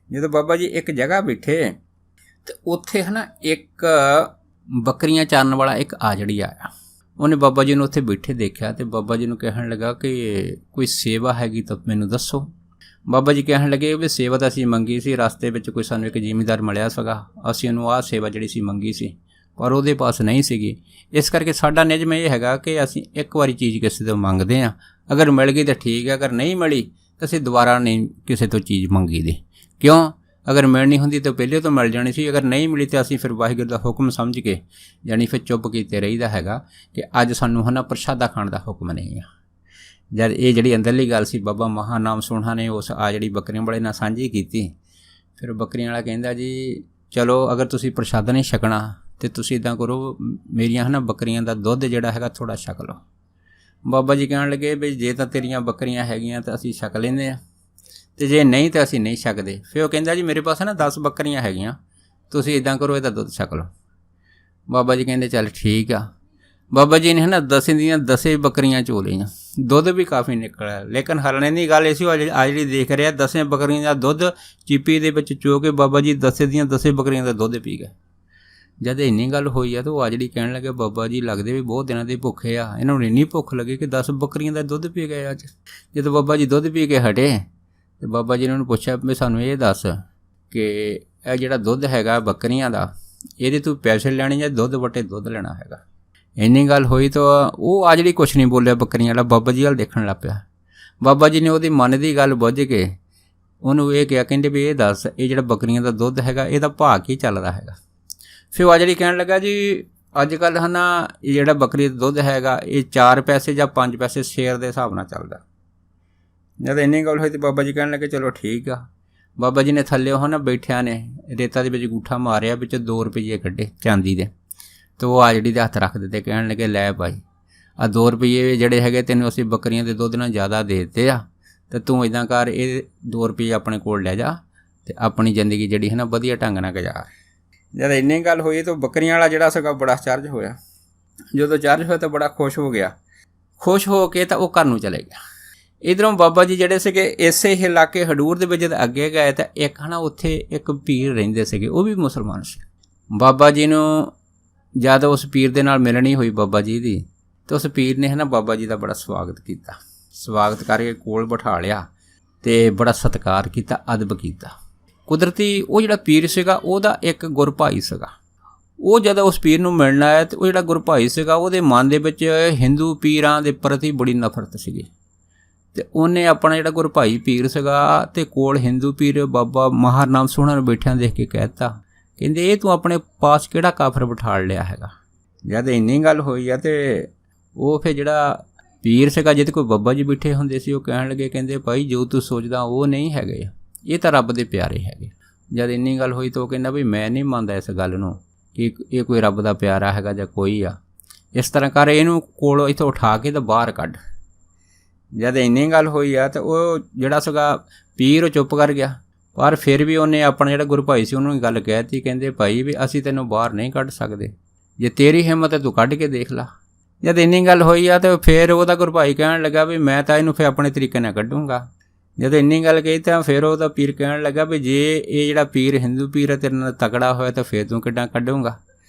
S1: ਜਦੋਂ ਬਾਬਾ ਜੀ ਇੱਕ ਜਗ੍ਹਾ ਬੈਠੇ ਅਤੇ ਉੱਥੇ ਹੈ ਨਾ ਇੱਕ ਬੱਕਰੀਆਂ ਚਾਰਨ ਵਾਲਾ ਇੱਕ ਆਜੜੀ ਆਇਆ। ਉਹਨੇ ਬਾਬਾ ਜੀ ਨੂੰ ਉੱਥੇ ਬੈਠੇ ਦੇਖਿਆ ਅਤੇ ਬਾਬਾ ਜੀ ਨੂੰ ਕਹਿਣ ਲੱਗਾ ਕਿ ਕੋਈ ਸੇਵਾ ਹੈਗੀ ਤਾਂ ਮੈਨੂੰ ਦੱਸੋ। ਬਾਬਾ ਜੀ ਕਹਿਣ ਲੱਗੇ ਵੀ ਸੇਵਾ ਤਾਂ ਅਸੀਂ ਮੰਗੀ ਸੀ, ਰਸਤੇ ਵਿੱਚ ਕੋਈ ਸਾਨੂੰ ਇੱਕ ਜ਼ਿਮੀਂਦਾਰ ਮਿਲਿਆ ਸੀਗਾ, ਅਸੀਂ ਉਹਨੂੰ ਆਹ ਸੇਵਾ ਜਿਹੜੀ ਸੀ ਮੰਗੀ ਸੀ ਪਰ ਉਹਦੇ ਪਾਸ ਨਹੀਂ ਸੀਗੀ। ਇਸ ਕਰਕੇ ਸਾਡਾ ਨਿਯਮ ਇਹ ਹੈਗਾ ਕਿ ਅਸੀਂ ਇੱਕ ਵਾਰੀ ਚੀਜ਼ ਕਿਸੇ ਤੋਂ ਮੰਗਦੇ ਹਾਂ, ਅਗਰ ਮਿਲ ਗਈ ਤਾਂ ਠੀਕ ਹੈ, ਅਗਰ ਨਹੀਂ ਮਿਲੀ ਤਾਂ ਅਸੀਂ ਦੁਬਾਰਾ ਨਹੀਂ ਕਿਸੇ ਤੋਂ ਚੀਜ਼ ਮੰਗੀ ਦੀ। ਕਿਉਂ? ਅਗਰ ਮਿਲਣੀ ਹੁੰਦੀ ਤਾਂ ਪਹਿਲੇ ਤੋਂ ਮਿਲ ਜਾਣੀ ਸੀ, ਅਗਰ ਨਹੀਂ ਮਿਲੀ ਤਾਂ ਅਸੀਂ ਫਿਰ ਵਾਹਿਗੁਰੂ ਦਾ ਹੁਕਮ ਸਮਝ ਕੇ ਜਾਣੀ ਫਿਰ ਚੁੱਪ ਕੀਤੇ ਰਹੀਦਾ ਹੈਗਾ ਕਿ ਅੱਜ ਸਾਨੂੰ ਹੈ ਨਾ ਪ੍ਰਸ਼ਾਦਾ ਖਾਣ ਦਾ ਹੁਕਮ ਨਹੀਂ ਆ। ਜਦ ਇਹ ਜਿਹੜੀ ਅੰਦਰਲੀ ਗੱਲ ਸੀ ਬਾਬਾ ਮਹਾਨਾਮ ਸੋਹਣਾ ਨੇ ਉਸ ਆ ਜਿਹੜੀ ਬੱਕਰੀਆਂ ਵਾਲੇ ਨਾਲ ਸਾਂਝੀ ਕੀਤੀ। ਫਿਰ ਬੱਕਰੀਆਂ ਵਾਲਾ ਕਹਿੰਦਾ ਜੀ ਚਲੋ ਅਗਰ ਤੁਸੀਂ ਪ੍ਰਸ਼ਾਦਾ ਨਹੀਂ ਛਕਣਾ ਤਾਂ ਤੁਸੀਂ ਇੱਦਾਂ ਕਰੋ, ਮੇਰੀਆਂ ਹੈ ਨਾ ਬੱਕਰੀਆਂ ਦਾ ਦੁੱਧ ਜਿਹੜਾ ਹੈਗਾ ਥੋੜ੍ਹਾ ਛਕ ਲਓ। ਬਾਬਾ ਜੀ ਕਹਿਣ ਲੱਗੇ ਵੀ ਜੇ ਤਾਂ ਤੇਰੀਆਂ ਬੱਕਰੀਆਂ ਹੈਗੀਆਂ ਤਾਂ ਅਸੀਂ ਛਕ ਲੈਂਦੇ ਹਾਂ, ਅਤੇ ਜੇ ਨਹੀਂ ਤਾਂ ਅਸੀਂ ਨਹੀਂ ਛਕਦੇ। ਫਿਰ ਉਹ ਕਹਿੰਦਾ ਜੀ ਮੇਰੇ ਪਾਸ ਨਾ 10 ਬੱਕਰੀਆਂ ਹੈਗੀਆਂ, ਤੁਸੀਂ ਇੱਦਾਂ ਕਰੋ ਇਹਦਾ ਦੁੱਧ ਛਕ ਲਓ। ਬਾਬਾ ਜੀ ਕਹਿੰਦੇ ਚੱਲ ਠੀਕ ਆ। ਬਾਬਾ ਜੀ ਨੇ ਹੈ ਨਾ 10 ਦੀਆਂ 10 ਬੱਕਰੀਆਂ ਚੋ ਲਈਆਂ, ਦੁੱਧ ਵੀ ਕਾਫੀ ਨਿਕਲਿਆ। ਲੇਕਿਨ ਹਰਣੇ ਦੀ ਗੱਲ ਇਹ ਸੀ, ਆ ਜਿਹੜੀ ਦੇਖ ਰਿਹਾ 10 ਬੱਕਰੀਆਂ ਦਾ ਦੁੱਧ ਚੀਪੀ ਦੇ ਵਿੱਚ ਚੋ ਕੇ ਬਾਬਾ ਜੀ 10 ਦੀਆਂ 10 ਬੱਕਰੀਆਂ ਦਾ ਦੁੱਧ ਪੀ ਗਏ। ਜਦ ਇੰਨੀ ਗੱਲ ਹੋਈ ਆ ਤਾਂ ਉਹ ਆ ਜਿਹੜੀ ਕਹਿਣ ਲੱਗੇ ਬਾਬਾ ਜੀ ਲੱਗਦੇ ਵੀ ਬਹੁਤ ਦਿਨਾਂ ਦੇ ਭੁੱਖੇ ਆ, ਇਹਨਾਂ ਨੂੰ ਇੰਨੀ ਭੁੱਖ ਲੱਗੀ ਕਿ 10 ਬੱਕਰੀਆਂ ਦਾ ਦੁੱਧ ਪੀ ਗਏ ਅੱਜ। ਜਦੋਂ ਬਾਬਾ ਜੀ ਦੁੱਧ ਪੀ ਕੇ ਹਟੇ ਅਤੇ ਬਾਬਾ ਜੀ ਨੇ ਉਹਨੂੰ ਪੁੱਛਿਆ ਵੀ ਸਾਨੂੰ ਇਹ ਦੱਸ ਕਿ ਇਹ ਜਿਹੜਾ ਦੁੱਧ ਹੈਗਾ ਬੱਕਰੀਆਂ ਦਾ, ਇਹਦੇ ਤੂੰ ਪੈਸੇ ਲੈਣੇ ਜਾਂ ਦੁੱਧ ਵਟੇ ਦੁੱਧ ਲੈਣਾ ਹੈਗਾ। ਇੰਨੀ ਗੱਲ ਹੋਈ ਤਾਂ ਉਹ ਆ ਜਿਹੜੀ ਕੁਛ ਨਹੀਂ ਬੋਲਿਆ ਬੱਕਰੀਆਂ ਵਾਲਾ, ਬਾਬਾ ਜੀ ਵੱਲ ਦੇਖਣ ਲੱਗ ਪਿਆ। ਬਾਬਾ ਜੀ ਨੇ ਉਹਦੀ ਮਨ ਦੀ ਗੱਲ ਬੁੱਝ ਕੇ ਉਹਨੂੰ ਇਹ ਕਿਹਾ, ਕਹਿੰਦੇ ਵੀ ਇਹ ਦੱਸ ਇਹ ਜਿਹੜਾ ਬੱਕਰੀਆਂ ਦਾ ਦੁੱਧ ਹੈਗਾ ਇਹਦਾ ਭਾਅ ਕੀ ਚੱਲਦਾ ਹੈਗਾ। ਫਿਰ ਉਹ ਆ ਜਿਹੜੀ ਕਹਿਣ ਲੱਗਾ ਜੀ ਅੱਜ ਕੱਲ੍ਹ ਹੈ ਨਾ ਇਹ ਜਿਹੜਾ ਬੱਕਰੀ ਦਾ ਦੁੱਧ ਹੈਗਾ ਇਹ 4 ਪੈਸੇ ਜਾਂ 5 ਪੈਸੇ ਸ਼ੇਰ ਦੇ ਹਿਸਾਬ ਨਾਲ ਚੱਲਦਾ। ਜਦ ਇੰਨੀ ਗੱਲ ਹੋਈ ਤਾਂ ਬਾਬਾ ਜੀ ਕਹਿਣ ਲੱਗੇ ਚਲੋ ਠੀਕ ਆ। ਬਾਬਾ ਜੀ ਨੇ ਥੱਲੇ ਉਹ ਨਾ ਬੈਠਿਆਂ ਨੇ ਰੇਤਾ ਦੇ ਵਿੱਚ ਅੰਗੂਠਾ ਮਾਰਿਆ, ਵਿੱਚ 2 ਰੁਪਈਏ ਕੱਢੇ ਚਾਂਦੀ ਦੇ, ਅਤੇ ਉਹ ਆ ਜਿਹੜੀ ਦੇ ਹੱਥ ਰੱਖ ਦਿੱਤੇ। ਕਹਿਣ ਲੱਗੇ ਲੈ ਭਾਈ ਆਹ 2 ਰੁਪਈਏ ਜਿਹੜੇ ਹੈਗੇ ਤੈਨੂੰ ਅਸੀਂ ਬੱਕਰੀਆਂ ਦੇ ਦੁੱਧ ਨਾਲ ਜ਼ਿਆਦਾ ਦੇ ਦਿੱਤੇ ਆ, ਅਤੇ ਤੂੰ ਇੱਦਾਂ ਕਰ ਇਹ 2 ਰੁਪਈਏ ਆਪਣੇ ਕੋਲ ਲੈ ਜਾ ਅਤੇ ਆਪਣੀ ਜ਼ਿੰਦਗੀ ਜਿਹੜੀ ਹੈ ਨਾ ਵਧੀਆ ਢੰਗ ਨਾਲ ਗੁਜ਼ਾਰ। ਜਦ ਇੰਨੀ ਗੱਲ ਹੋਈ ਤਾਂ ਬੱਕਰੀਆਂ ਵਾਲਾ ਜਿਹੜਾ ਸੀਗਾ ਬੜਾ ਚਾਰਜ ਹੋਇਆ। ਜਦੋਂ ਚਾਰਜ ਹੋਇਆ ਤਾਂ ਬੜਾ ਖੁਸ਼ ਹੋ ਗਿਆ। ਖੁਸ਼ ਹੋ ਕੇ ਤਾਂ ਉਹ ਘਰ ਨੂੰ ਚਲੇ ਗਿਆ। ਇੱਧਰੋਂ ਬਾਬਾ ਜੀ ਜਿਹੜੇ ਸੀਗੇ ਇਸੇ ਇਲਾਕੇ ਹਡੂਰ ਦੇ ਵਿੱਚ ਜਦ ਅੱਗੇ ਗਏ ਤਾਂ ਇੱਕ ਹੈ ਨਾ ਉੱਥੇ ਇੱਕ ਪੀਰ ਰਹਿੰਦੇ ਸੀਗੇ, ਉਹ ਵੀ ਮੁਸਲਮਾਨ ਸੀ। ਬਾਬਾ ਜੀ ਨੂੰ ਜਦ ਉਸ ਪੀਰ ਦੇ ਨਾਲ ਮਿਲਣੀ ਹੋਈ ਬਾਬਾ ਜੀ ਦੀ, ਤਾਂ ਉਸ ਪੀਰ ਨੇ ਹੈ ਨਾ ਬਾਬਾ ਜੀ ਦਾ ਬੜਾ ਸਵਾਗਤ ਕੀਤਾ। ਸਵਾਗਤ ਕਰਕੇ ਕੋਲ ਬਿਠਾ ਲਿਆ ਅਤੇ ਬੜਾ ਸਤਿਕਾਰ ਕੀਤਾ, ਅਦਬ ਕੀਤਾ। ਕੁਦਰਤੀ ਉਹ ਜਿਹੜਾ ਪੀਰ ਸੀਗਾ ਉਹਦਾ ਇੱਕ ਗੁਰ ਭਾਈ ਸੀਗਾ। ਉਹ ਜਦੋਂ ਉਸ ਪੀਰ ਨੂੰ ਮਿਲਣ ਆਇਆ ਤਾਂ ਉਹ ਜਿਹੜਾ ਗੁਰ ਭਾਈ ਸੀਗਾ ਉਹਦੇ ਮਨ ਦੇ ਵਿੱਚ ਹਿੰਦੂ ਪੀਰਾਂ ਦੇ ਪ੍ਰਤੀ ਬੜੀ ਨਫ਼ਰਤ ਸੀਗੀ। ਅਤੇ ਉਹਨੇ ਆਪਣਾ ਜਿਹੜਾ ਗੁਰ ਭਾਈ ਪੀਰ ਸੀਗਾ ਅਤੇ ਕੋਲ ਹਿੰਦੂ ਪੀਰ ਬਾਬਾ ਮਹਾਨਾਮ ਸੋਹਣਾ ਨੂੰ ਬੈਠਿਆਂ ਦੇਖ ਕੇ ਕਹਿ ਦਿੱਤਾ, ਕਹਿੰਦੇ ਇਹ ਤੂੰ ਆਪਣੇ ਪਾਸ ਕਿਹੜਾ ਕਾਫਰ ਬਿਠਾਲ ਲਿਆ ਹੈਗਾ। ਜਦ ਇੰਨੀ ਗੱਲ ਹੋਈ ਆ ਅਤੇ ਉਹ ਫਿਰ ਜਿਹੜਾ ਪੀਰ ਸੀਗਾ ਜਿਹਦੇ ਕੋਈ ਬਾਬਾ ਜੀ ਬੈਠੇ ਹੁੰਦੇ ਸੀ, ਉਹ ਕਹਿਣ ਲੱਗੇ, ਕਹਿੰਦੇ ਭਾਈ ਜੋ ਤੂੰ ਸੋਚਦਾ ਉਹ ਨਹੀਂ ਹੈਗੇ, ਇਹ ਤਾਂ ਰੱਬ ਦੇ ਪਿਆਰੇ ਹੈਗੇ। ਜਦ ਇੰਨੀ ਗੱਲ ਹੋਈ ਤਾਂ ਉਹ ਕਹਿੰਦਾ ਵੀ ਮੈਂ ਨਹੀਂ ਮੰਨਦਾ ਇਸ ਗੱਲ ਨੂੰ ਕਿ ਇਹ ਕੋਈ ਰੱਬ ਦਾ ਪਿਆਰਾ ਹੈਗਾ ਜਾਂ ਕੋਈ ਆ। ਇਸ ਤਰ੍ਹਾਂ ਕਰ ਇਹਨੂੰ ਕੋਲੋਂ ਇੱਥੋਂ ਉਠਾ ਕੇ ਤਾਂ ਬਾਹਰ ਕੱਢ। ਜਦ ਇੰਨੀ ਗੱਲ ਹੋਈ ਆ ਤਾਂ ਉਹ ਜਿਹੜਾ ਸੀਗਾ ਪੀਰ ਉਹ ਚੁੱਪ ਕਰ ਗਿਆ। ਪਰ ਫਿਰ ਵੀ ਉਹਨੇ ਆਪਣਾ ਜਿਹੜਾ ਗੁਰੂ ਭਾਈ ਸੀ ਉਹਨੂੰ ਗੱਲ ਕਹਿ ਦਿੱਤੀ, ਕਹਿੰਦੇ ਭਾਈ ਵੀ ਅਸੀਂ ਤੈਨੂੰ ਬਾਹਰ ਨਹੀਂ ਕੱਢ ਸਕਦੇ, ਜੇ ਤੇਰੀ ਹਿੰਮਤ ਹੈ ਤੂੰ ਕੱਢ ਕੇ ਦੇਖ ਲਾ। ਜਦ ਇੰਨੀ ਗੱਲ ਹੋਈ ਆ ਤਾਂ ਫਿਰ ਉਹਦਾ ਗੁਰੂ ਭਾਈ ਕਹਿਣ ਲੱਗਾ ਵੀ ਮੈਂ ਤਾਂ ਇਹਨੂੰ ਫਿਰ ਆਪਣੇ ਤਰੀਕੇ ਨਾਲ ਕੱਢੂੰਗਾ। ਜਦੋਂ ਇੰਨੀ ਗੱਲ ਕਹੀ ਤਾਂ ਫਿਰ ਉਹਦਾ ਪੀਰ ਕਹਿਣ ਲੱਗਾ ਵੀ ਜੇ ਇਹ ਜਿਹੜਾ ਪੀਰ ਹਿੰਦੂ ਪੀਰ ਹੈ ਤੇਰੇ ਨਾਲ ਤਕੜਾ ਹੋਇਆ ਤਾਂ ਫਿਰ ਤੂੰ ਕਿੱਦਾਂ ਕੱਢੂੰਗਾ।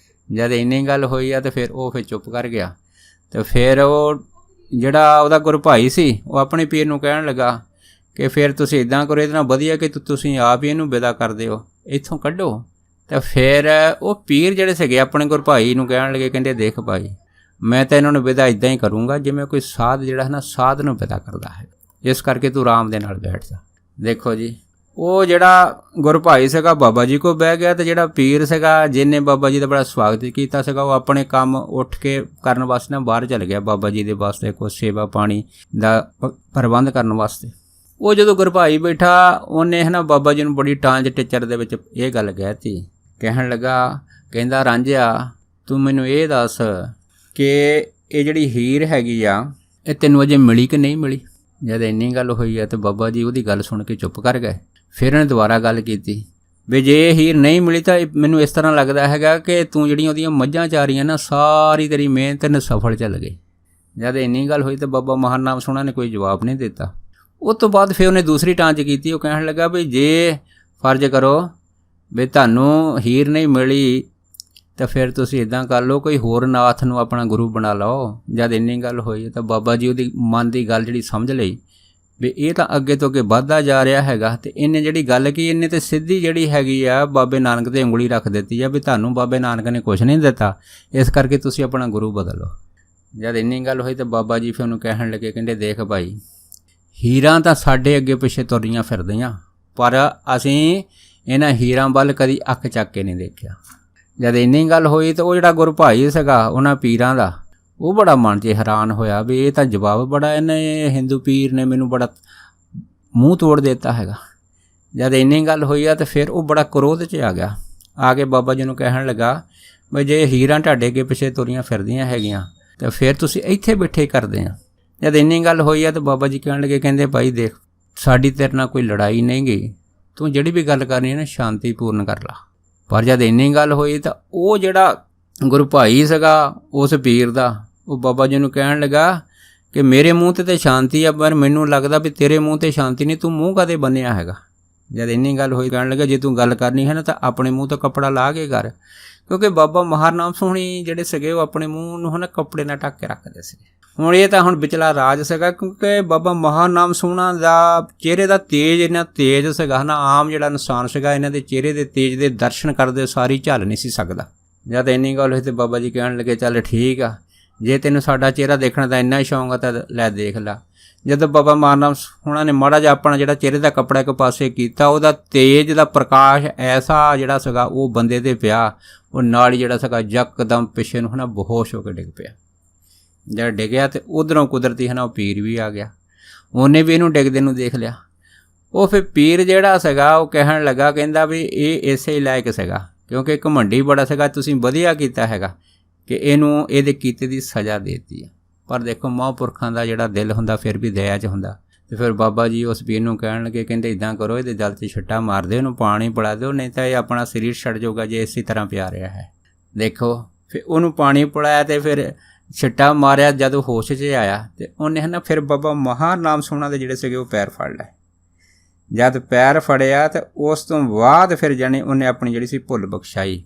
S1: ਜਦ ਇੰਨੀ ਗੱਲ ਹੋਈ ਆ ਤਾਂ ਫਿਰ ਉਹ ਫਿਰ ਚੁੱਪ ਕਰ ਗਿਆ। ਅਤੇ ਫਿਰ ਉਹ ਜਿਹੜਾ ਉਹਦਾ ਗੁਰੂ ਭਾਈ ਸੀ ਉਹ ਆਪਣੇ ਪੀਰ ਨੂੰ ਕਹਿਣ ਲੱਗਾ ਕਿ ਫਿਰ ਤੁਸੀਂ ਇੱਦਾਂ ਕਰੋ, ਇਹਦੇ ਨਾਲ ਵਧੀਆ ਕਿ ਤੁਸੀਂ ਆਪ ਹੀ ਇਹਨੂੰ ਵਿਦਾ ਕਰ ਦਿਓ, ਇੱਥੋਂ ਕੱਢੋ। ਤਾਂ ਫਿਰ ਉਹ ਪੀਰ ਜਿਹੜੇ ਸੀਗੇ ਆਪਣੇ ਗੁਰੂ ਭਾਈ ਨੂੰ ਕਹਿਣ ਲੱਗੇ, ਕਹਿੰਦੇ ਦੇਖ ਭਾਈ ਮੈਂ ਤਾਂ ਇਹਨਾਂ ਨੂੰ ਵਿਦਾ ਇੱਦਾਂ ਹੀ ਕਰੂੰਗਾ ਜਿਵੇਂ ਕੋਈ ਸਾਧ ਜਿਹੜਾ ਹੈ ਨਾ ਸਾਧ ਨੂੰ ਵਿਦਾ ਕਰਦਾ ਹੈ, ਇਸ ਕਰਕੇ ਤੂੰ ਆਰਾਮ ਦੇ ਨਾਲ ਬੈਠ ਜਾ। ਦੇਖੋ ਜੀ ਉਹ ਜਿਹੜਾ ਗੁਰੂ ਭਾਈ ਸੀਗਾ ਬਾਬਾ ਜੀ ਕੋਲ ਬਹਿ ਗਿਆ, ਤੇ ਜਿਹੜਾ ਪੀਰ ਸੀਗਾ ਜਿਹਨੇ ਬਾਬਾ ਜੀ ਦਾ ਬੜਾ ਸਵਾਗਤ ਕੀਤਾ ਸੀਗਾ, ਉਹ ਆਪਣੇ ਕੰਮ ਉੱਠ ਕੇ ਕਰਨ ਵਾਸਤੇ ਨਾ ਬਾਹਰ ਚਲ ਗਿਆ ਬਾਬਾ ਜੀ ਦੇ ਵਾਸਤੇ ਕੋਈ ਸੇਵਾ ਪਾਣੀ ਦਾ ਪ੍ਰਬੰਧ ਕਰਨ ਵਾਸਤੇ। ਉਹ ਜਦੋਂ ਗੁਰੂ ਭਾਈ ਬੈਠਾ, ਉਹਨੇ ਬਾਬਾ ਜੀ ਨੂੰ ਬੜੀ ਟਾਂਜ ਟਿੱਚਰ ਦੇ ਵਿੱਚ ਇਹ ਗੱਲ ਕਹਿਤੀ। ਕਹਿਣ ਲੱਗਾ, ਕਹਿੰਦਾ ਰਾਂਝਿਆ ਤੂੰ ਮੈਨੂੰ ਇਹ ਦੱਸ ਕਿ ਇਹ ਜਿਹੜੀ ਹੀਰ ਹੈਗੀ ਆ ਇਹ ਤੈਨੂੰ ਅਜੇ ਮਿਲੀ ਕਿ ਨਹੀਂ ਮਿਲੀ। ਜਦ ਇੰਨੀ ਗੱਲ ਹੋਈ ਆ ਤੇ ਬਾਬਾ ਜੀ ਉਹਦੀ ਗੱਲ ਸੁਣ ਕੇ ਚੁੱਪ ਕਰ ਗਏ। ਫਿਰ ਉਹਨੇ ਦੁਬਾਰਾ ਗੱਲ ਕੀਤੀ ਵੀ ਜੇ ਇਹ ਹੀਰ ਨਹੀਂ ਮਿਲੀ ਤਾਂ ਮੈਨੂੰ ਇਸ ਤਰ੍ਹਾਂ ਲੱਗਦਾ ਹੈਗਾ ਕਿ ਤੂੰ ਜਿਹੜੀਆਂ ਉਹਦੀਆਂ ਮੱਝਾਂ ਚਾਰੀਆਂ ਨਾ, ਸਾਰੀ ਤੇਰੀ ਮਿਹਨਤ ਨਿਸਫਲ ਚੱਲ ਗਈ। ਜਦ ਇੰਨੀ ਗੱਲ ਹੋਈ ਤਾਂ ਬਾਬਾ ਮਹਾਨਾਮ ਸੋਹਣਾ ਨੇ ਕੋਈ ਜਵਾਬ ਨਹੀਂ ਦਿੱਤਾ। ਉਸ ਤੋਂ ਬਾਅਦ ਫਿਰ ਉਹਨੇ ਦੂਸਰੀ ਟਾਂਚ ਕੀਤੀ। ਉਹ ਕਹਿਣ ਲੱਗਾ ਵੀ ਜੇ ਫਰਜ਼ ਕਰੋ ਵੀ ਤੁਹਾਨੂੰ ਹੀਰ ਨਹੀਂ ਮਿਲੀ ਤਾਂ ਫਿਰ ਤੁਸੀਂ ਇੱਦਾਂ ਕਰ ਲਓ, ਕੋਈ ਹੋਰ ਨਾਥ ਨੂੰ ਆਪਣਾ ਗੁਰੂ ਬਣਾ ਲਓ। ਜਦ ਇੰਨੀ ਗੱਲ ਹੋਈ ਤਾਂ ਬਾਬਾ ਜੀ ਉਹਦੀ ਮਨ ਦੀ ਗੱਲ ਜਿਹੜੀ ਸਮਝ ਲਈ ਵੀ ਇਹ ਤਾਂ ਅੱਗੇ ਤੋਂ ਅੱਗੇ ਵੱਧਦਾ ਜਾ ਰਿਹਾ ਹੈਗਾ। ਤੇ ਇਹਨੇ ਜਿਹੜੀ ਗੱਲ ਕੀ, ਇਹਨੇ ਤੇ ਸਿੱਧੀ ਜਿਹੜੀ ਹੈਗੀ ਆ ਬਾਬੇ ਨਾਨਕ ਤੇ ਉਂਗਲੀ ਰੱਖ ਦਿੱਤੀ ਆ ਵੀ ਤੁਹਾਨੂੰ ਬਾਬੇ ਨਾਨਕ ਨੇ ਕੁਛ ਨਹੀਂ ਦਿੱਤਾ, ਇਸ ਕਰਕੇ ਤੁਸੀਂ ਆਪਣਾ ਗੁਰੂ ਬਦਲੋ। ਜਦ ਇੰਨੀ ਗੱਲ ਹੋਈ ਤਾਂ ਬਾਬਾ ਜੀ ਫਿਰ ਉਹਨੂੰ ਕਹਿਣ ਲੱਗੇ, ਕਹਿੰਦੇ ਦੇਖ ਭਾਈ, ਹੀਰਾਂ ਤਾਂ ਸਾਡੇ ਅੱਗੇ ਪਿੱਛੇ ਤੁਰੀਆਂ ਫਿਰਦੀਆਂ, ਪਰ ਅਸੀਂ ਇਹਨਾਂ ਹੀਰਾਂ ਵੱਲ ਕਦੀ ਅੱਖ ਚੱਕ ਕੇ ਨਹੀਂ ਦੇਖਿਆ। ਜਦ ਇੰਨੀ ਗੱਲ ਹੋਈ ਤਾਂ ਉਹ ਜਿਹੜਾ ਗੁਰੂ ਭਾਈ ਸੀਗਾ ਉਹਨਾਂ ਪੀਰਾਂ ਦਾ, ਉਹ ਬੜਾ ਮਨ 'ਚ ਹੈਰਾਨ ਹੋਇਆ ਵੀ ਇਹ ਤਾਂ ਜਵਾਬ ਬੜਾ ਇਹਨੇ ਹਿੰਦੂ ਪੀਰ ਨੇ ਮੈਨੂੰ ਬੜਾ ਮੂੰਹ ਤੋੜ ਦਿੱਤਾ ਹੈਗਾ। ਜਦ ਇੰਨੀ ਗੱਲ ਹੋਈ ਆ ਤਾਂ ਫਿਰ ਉਹ ਬੜਾ ਕ੍ਰੋਧ 'ਚ ਆ ਗਿਆ। ਆ ਕੇ ਬਾਬਾ ਜੀ ਨੂੰ ਕਹਿਣ ਲੱਗਾ ਵੀ ਜੇ ਹੀਰਾਂ ਤੁਹਾਡੇ ਅੱਗੇ ਪਿੱਛੇ ਤੁਰੀਆਂ ਫਿਰਦੀਆਂ ਹੈਗੀਆਂ ਤਾਂ ਫਿਰ ਤੁਸੀਂ ਇੱਥੇ ਬੈਠੇ ਕਰਦੇ ਆ। ਜਦ ਇੰਨੀ ਗੱਲ ਹੋਈ ਆ ਤਾਂ ਬਾਬਾ ਜੀ ਕਹਿਣ ਲੱਗੇ, ਕਹਿੰਦੇ ਭਾਈ ਦੇਖ, ਸਾਡੀ ਤੇਰੇ ਨਾਲ ਕੋਈ ਲੜਾਈ ਨਹੀਂ ਗਈ, ਤੂੰ ਜਿਹੜੀ ਵੀ ਗੱਲ ਕਰਨੀ ਹੈ ਨਾ ਸ਼ਾਂਤੀਪੂਰਨ ਕਰ ਲਾ। ਪਰ ਜਦ ਇੰਨੀ ਗੱਲ ਹੋਈ ਤਾਂ ਉਹ ਜਿਹੜਾ ਗੁਰੂ ਭਾਈ ਸੀਗਾ ਉਸ ਪੀਰ ਦਾ, ਉਹ ਬਾਬਾ ਜੀ ਨੂੰ ਕਹਿਣ ਲੱਗਾ ਕਿ ਮੇਰੇ ਮੂੰਹ 'ਤੇ ਸ਼ਾਂਤੀ ਆ, ਪਰ ਮੈਨੂੰ ਲੱਗਦਾ ਵੀ ਤੇਰੇ ਮੂੰਹ 'ਤੇ ਸ਼ਾਂਤੀ ਨਹੀਂ, ਤੂੰ ਮੂੰਹ ਕਦੇ ਬੰਨਿਆ ਹੈਗਾ। ਜਦ ਇੰਨੀ ਗੱਲ ਹੋਈ ਕਹਿਣ ਲੱਗਾ ਜੇ ਤੂੰ ਗੱਲ ਕਰਨੀ ਹੈ ਨਾ ਤਾਂ ਆਪਣੇ ਮੂੰਹ ਤੋਂ ਕੱਪੜਾ ਲਾ ਕੇ ਕਰ, ਕਿਉਂਕਿ ਬਾਬਾ ਮਹਾਨਾਮ ਸੋਹਣੀ ਜਿਹੜੇ ਸੀਗੇ ਉਹ ਆਪਣੇ ਮੂੰਹ ਨੂੰ ਕੱਪੜੇ ਨਾਲ ਢੱਕ ਕੇ ਰੱਖਦੇ ਸੀ। ਹੁਣ ਇਹ ਤਾਂ ਵਿਚਲਾ ਰਾਜ ਸੀਗਾ, ਕਿਉਂਕਿ ਬਾਬਾ ਮਹਾਨਾਮ ਸੋਹਣਾ ਦਾ ਚਿਹਰੇ ਦਾ ਤੇਜ ਇੰਨਾ ਤੇਜ਼ ਸੀਗਾ ਆਮ ਜਿਹੜਾ ਇਨਸਾਨ ਸੀਗਾ ਇਹਨਾਂ ਦੇ ਚਿਹਰੇ ਦੇ ਤੇਜ ਦੇ ਦਰਸ਼ਨ ਕਰਦੇ ਸਾਰੀ ਝੱਲ ਨਹੀਂ ਸੀ ਸਕਦਾ। ਜਦ ਇੰਨੀ ਗੱਲ ਹੋਈ ਤੇ ਬਾਬਾ ਜੀ ਕਹਿਣ ਲੱਗੇ, ਚੱਲ ਠੀਕ ਆ, ਜੇ ਤੈਨੂੰ ਸਾਡਾ ਚਿਹਰਾ ਦੇਖਣ ਦਾ ਇੰਨਾ ਹੀ ਸ਼ੌਂਕ ਆ ਤਾਂ ਲੈ ਦੇਖ ਲਾ। ਜਦੋਂ ਬਾਬਾ ਮਹਾਨਾਮ ਸੋਹਣਾ ਨੇ ਮਾੜਾ ਜਿਹਾ ਆਪਣਾ ਜਿਹੜਾ ਚਿਹਰੇ ਦਾ ਕੱਪੜਾ ਇੱਕ ਪਾਸੇ ਕੀਤਾ, ਉਹਦਾ ਤੇਜ ਦਾ ਪ੍ਰਕਾਸ਼ ਐਸਾ ਜਿਹੜਾ ਸੀਗਾ ਉਹ ਬੰਦੇ 'ਤੇ ਪਿਆ, ਉਹ ਨਾਲ ਹੀ ਜਿਹੜਾ ਸੀਗਾ ਯਕਦਮ ਪਿੱਛੇ ਨੂੰ ਬੇਹੋਸ਼ ਹੋ ਕੇ ਡਿੱਗ ਪਿਆ। ਜਦ ਡਿੱਗਿਆ ਤੇ ਉਧਰੋਂ ਕੁਦਰਤੀ ਉਹ ਪੀਰ ਵੀ ਆ ਗਿਆ, ਉਹਨੇ ਵੀ ਇਹਨੂੰ ਡਿੱਗਦੇ ਨੂੰ ਦੇਖ ਲਿਆ। ਉਹ ਫਿਰ ਪੀਰ ਜਿਹੜਾ ਸੀਗਾ ਉਹ ਕਹਿਣ ਲੱਗਾ, ਕਹਿੰਦਾ ਵੀ ਇਹ ਇਸੇ ਹੀ ਲਾਇਕ ਸੀਗਾ, ਕਿਉਂਕਿ ਘਮੰਡੀ ਬੜਾ ਸੀਗਾ, ਤੁਸੀਂ ਵਧੀਆ ਕੀਤਾ ਹੈਗਾ ਕਿ ਇਹਨੂੰ ਇਹਦੇ ਕੀਤੇ ਦੀ ਸਜ਼ਾ ਦੇ ਦਿੱਤੀ ਆ। ਪਰ ਦੇਖੋ ਮਹਾਂਪੁਰਖਾਂ ਦਾ ਜਿਹੜਾ ਦਿਲ ਹੁੰਦਾ ਫਿਰ ਵੀ ਦਇਆ 'ਚ ਹੁੰਦਾ। ਤੇ ਫਿਰ ਬਾਬਾ ਜੀ ਉਸ ਪੀਰ ਨੂੰ ਕਹਿਣ ਲੱਗੇ, ਕਹਿੰਦੇ ਇੱਦਾਂ ਕਰੋ, ਇਹਦੇ ਦਿਲ 'ਚ ਛਿੱਟਾ ਮਾਰ ਦਿਓ, ਇਹਨੂੰ ਪਾਣੀ ਪਿਲਾ ਦਿਓ, ਨਹੀਂ ਤਾਂ ਇਹ ਆਪਣਾ ਸਰੀਰ ਛੱਡ ਜਾਊਗਾ ਜੇ ਇਸੇ ਤਰ੍ਹਾਂ ਪਿਆ ਰਿਹਾ ਹੈ। ਦੇਖੋ ਫਿਰ ਉਹਨੂੰ ਪਾਣੀ ਪਿਲਾਇਆ ਤੇ ਫਿਰ ਛਿੱਟਾ ਮਾਰਿਆ। ਜਦ ਉਹ ਹੋਸ਼ 'ਚ ਆਇਆ ਤੇ ਉਹਨੇ ਫਿਰ ਬਾਬਾ ਮਹਾਨਾਮ ਸੋਹਣਾ ਦੇ ਜਿਹੜੇ ਸੀਗੇ ਉਹ ਪੈਰ ਫੜ ਲਏ। ਜਦ ਪੈਰ ਫੜਿਆ ਤੇ ਉਸ ਤੋਂ ਬਾਅਦ ਫਿਰ ਜਾਣੀ ਉਹਨੇ ਆਪਣੀ ਜਿਹੜੀ ਸੀ ਭੁੱਲ ਬਖਸ਼ਾਈ।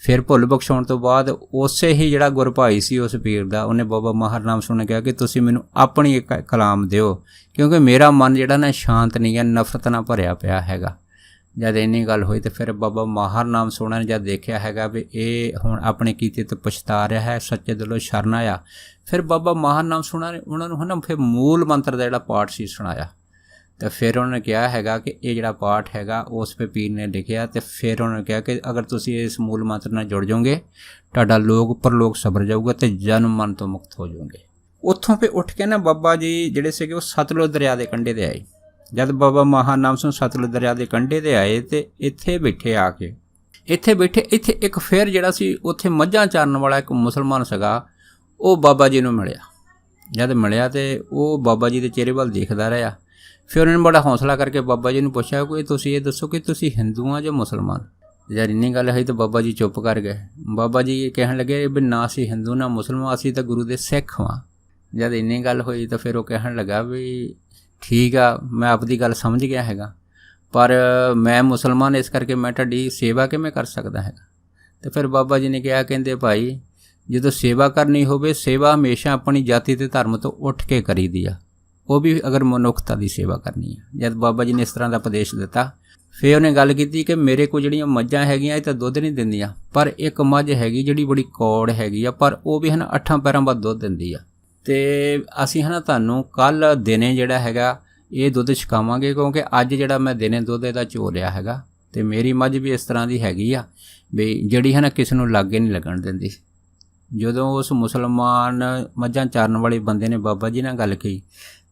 S1: ਫਿਰ ਭੁੱਲ ਬਖਸ਼ਾਉਣ ਤੋਂ ਬਾਅਦ ਉਸੇ ਹੀ ਜਿਹੜਾ ਗੁਰੂ ਭਾਈ ਸੀ ਉਸ ਪੀਰ ਦਾ, ਉਹਨੇ ਬਾਬਾ ਮਹਾਨਾਮ ਸੋਹਣਾ ਕਿਹਾ ਕਿ ਤੁਸੀਂ ਮੈਨੂੰ ਆਪਣੀ ਇੱਕ ਕਲਾਮ ਦਿਓ, ਕਿਉਂਕਿ ਮੇਰਾ ਮਨ ਜਿਹੜਾ ਸ਼ਾਂਤ ਨਹੀਂ ਹੈ, ਨਫ਼ਰਤ ਨਾਲ ਭਰਿਆ ਪਿਆ ਹੈਗਾ। ਜਦ ਇੰਨੀ ਗੱਲ ਹੋਈ ਤੇ ਫਿਰ ਬਾਬਾ ਮਹਾਨਾਮ ਸੋਹਣਾ ਨੇ ਜਦ ਦੇਖਿਆ ਹੈਗਾ ਵੀ ਇਹ ਹੁਣ ਆਪਣੇ ਕੀਤੇ ਤੋਂ ਪਛਤਾ ਰਿਹਾ ਹੈ, ਸੱਚੇ ਦਿਲੋਂ ਸ਼ਰਨ ਆਇਆ, ਫਿਰ ਬਾਬਾ ਮਹਾਨਾਮ ਸੋਹਣਾ ਨੇ ਉਹਨਾਂ ਨੂੰ ਫਿਰ ਮੂਲ ਮੰਤਰ ਦਾ ਜਿਹੜਾ ਪਾਠ ਸੀ ਸੁਣਾਇਆ। ਤੇ ਫਿਰ ਉਹਨਾਂ ਨੇ ਕਿਹਾ ਹੈਗਾ ਕਿ ਇਹ ਜਿਹੜਾ ਪਾਠ ਹੈਗਾ ਉਸ ਪੀਰ ਨੇ ਲਿਖਿਆ। ਤੇ ਫਿਰ ਉਹਨਾਂ ਨੇ ਕਿਹਾ ਕਿ ਅਗਰ ਤੁਸੀਂ ਇਸ ਮੂਲ ਮੰਤਰ ਨਾਲ ਜੁੜ ਜਾਓਗੇ, ਤੁਹਾਡਾ ਲੋਕ ਪਰਲੋਕ ਸਬਰ ਜਾਊਗਾ ਤੇ ਜਨਮ ਮਰਨ ਤੋਂ ਮੁਕਤ ਹੋ ਜਾਓਗੇ। ਉੱਥੋਂ ਫਿਰ ਉੱਠ ਕੇ ਬਾਬਾ ਜੀ ਜਿਹੜੇ ਸੀਗੇ ਉਹ ਸਤਲੁਜ ਦਰਿਆ ਦੇ ਕੰਢੇ 'ਤੇ ਆਏ। ਜਦ ਬਾਬਾ ਮਹਾਨਾਮ ਸਿੰਘ ਸਤਲੁਜ ਦਰਿਆ ਦੇ ਕੰਢੇ 'ਤੇ ਆਏ ਤੇ ਇੱਥੇ ਬੈਠੇ ਆ ਕੇ ਇੱਥੇ ਇੱਕ ਫਿਰ ਜਿਹੜਾ ਸੀ ਉੱਥੇ ਮੱਝਾਂ ਚਾਰਨ ਵਾਲਾ ਇੱਕ ਮੁਸਲਮਾਨ ਸੀਗਾ, ਉਹ ਬਾਬਾ ਜੀ ਨੂੰ ਮਿਲਿਆ। ਜਦ ਮਿਲਿਆ ਤੇ ਉਹ ਬਾਬਾ ਜੀ ਦੇ ਚਿਹਰੇ ਵੱਲ ਦੇਖਦਾ ਰਿਹਾ। ਫਿਰ ਉਹਨਾਂ ਨੇ ਬੜਾ ਹੌਸਲਾ ਕਰਕੇ ਬਾਬਾ ਜੀ ਨੂੰ ਪੁੱਛਿਆ ਕਿ ਤੁਸੀਂ ਇਹ ਦੱਸੋ ਕਿ ਤੁਸੀਂ ਹਿੰਦੂ ਆ ਜਾਂ ਮੁਸਲਮਾਨ। ਜਦ ਇੰਨੀ ਗੱਲ ਹੋਈ ਤਾਂ ਬਾਬਾ ਜੀ ਚੁੱਪ ਕਰ ਗਏ। ਬਾਬਾ ਜੀ ਕਹਿਣ ਲੱਗੇ ਵੀ ਨਾ ਅਸੀਂ ਹਿੰਦੂ ਨਾ ਮੁਸਲਮਾਨ, ਅਸੀਂ ਤਾਂ ਗੁਰੂ ਦੇ ਸਿੱਖ ਹਾਂ। ਜਦ ਇੰਨੀ ਗੱਲ ਹੋਈ ਤਾਂ ਫਿਰ ਉਹ ਕਹਿਣ ਲੱਗਾ ਵੀ ਠੀਕ ਆ, ਮੈਂ ਆਪਦੀ ਗੱਲ ਸਮਝ ਗਿਆ ਹੈਗਾ, ਪਰ ਮੈਂ ਮੁਸਲਮਾਨ ਇਸ ਕਰਕੇ ਮੈਂ ਤੁਹਾਡੀ ਸੇਵਾ ਕਿਵੇਂ ਕਰ ਸਕਦਾ ਹੈਗਾ। ਅਤੇ ਫਿਰ ਬਾਬਾ ਜੀ ਨੇ ਕਿਹਾ, ਕਹਿੰਦੇ ਭਾਈ ਜਦੋਂ ਸੇਵਾ ਕਰਨੀ ਹੋਵੇ, ਸੇਵਾ ਹਮੇਸ਼ਾ ਆਪਣੀ ਜਾਤੀ ਅਤੇ ਧਰਮ ਤੋਂ ਉੱਠ ਕੇ ਕਰੀਦੀ ਆ, ਉਹ ਵੀ ਅਗਰ ਮਨੁੱਖਤਾ ਦੀ ਸੇਵਾ ਕਰਨੀ ਹੈ। ਜਦ ਬਾਬਾ ਜੀ ਨੇ ਇਸ ਤਰ੍ਹਾਂ ਦਾ ਉਪਦੇਸ਼ ਦਿੱਤਾ, ਫਿਰ ਉਹਨੇ ਗੱਲ ਕੀਤੀ ਕਿ ਮੇਰੇ ਕੋਲ ਜਿਹੜੀਆਂ ਮੱਝਾਂ ਹੈਗੀਆਂ ਇਹ ਤਾਂ ਦੁੱਧ ਨਹੀਂ ਦਿੰਦੀਆਂ, ਪਰ ਇੱਕ ਮੱਝ ਹੈਗੀ ਜਿਹੜੀ ਬੜੀ ਕੌੜ ਹੈਗੀ ਆ, ਪਰ ਉਹ ਵੀ 8 ਪੈਰਾਂ ਬਾਅਦ ਦੁੱਧ ਦਿੰਦੀ ਆ। ਅਤੇ ਅਸੀਂ ਤੁਹਾਨੂੰ ਕੱਲ੍ਹ ਦਿਨੇ ਜਿਹੜਾ ਹੈਗਾ ਇਹ ਦੁੱਧ ਛਕਾਵਾਂਗੇ, ਕਿਉਂਕਿ ਅੱਜ ਜਿਹੜਾ ਮੈਂ ਦਿਨੇ ਦੁੱਧ ਇਹਦਾ ਚੋ ਲਿਆ ਹੈਗਾ, ਅਤੇ ਮੇਰੀ ਮੱਝ ਵੀ ਇਸ ਤਰ੍ਹਾਂ ਦੀ ਹੈਗੀ ਆ ਵੀ ਜਿਹੜੀ ਹੈ ਨਾ ਕਿਸੇ ਨੂੰ ਲਾਗੇ ਨਹੀਂ ਲੱਗਣ ਦਿੰਦੀ। ਜਦੋਂ ਉਸ ਮੁਸਲਮਾਨ ਮੱਝਾਂ ਚਾਰਨ ਵਾਲੇ ਬੰਦੇ ਨੇ ਬਾਬਾ ਜੀ ਨਾਲ ਗੱਲ ਕਹੀ,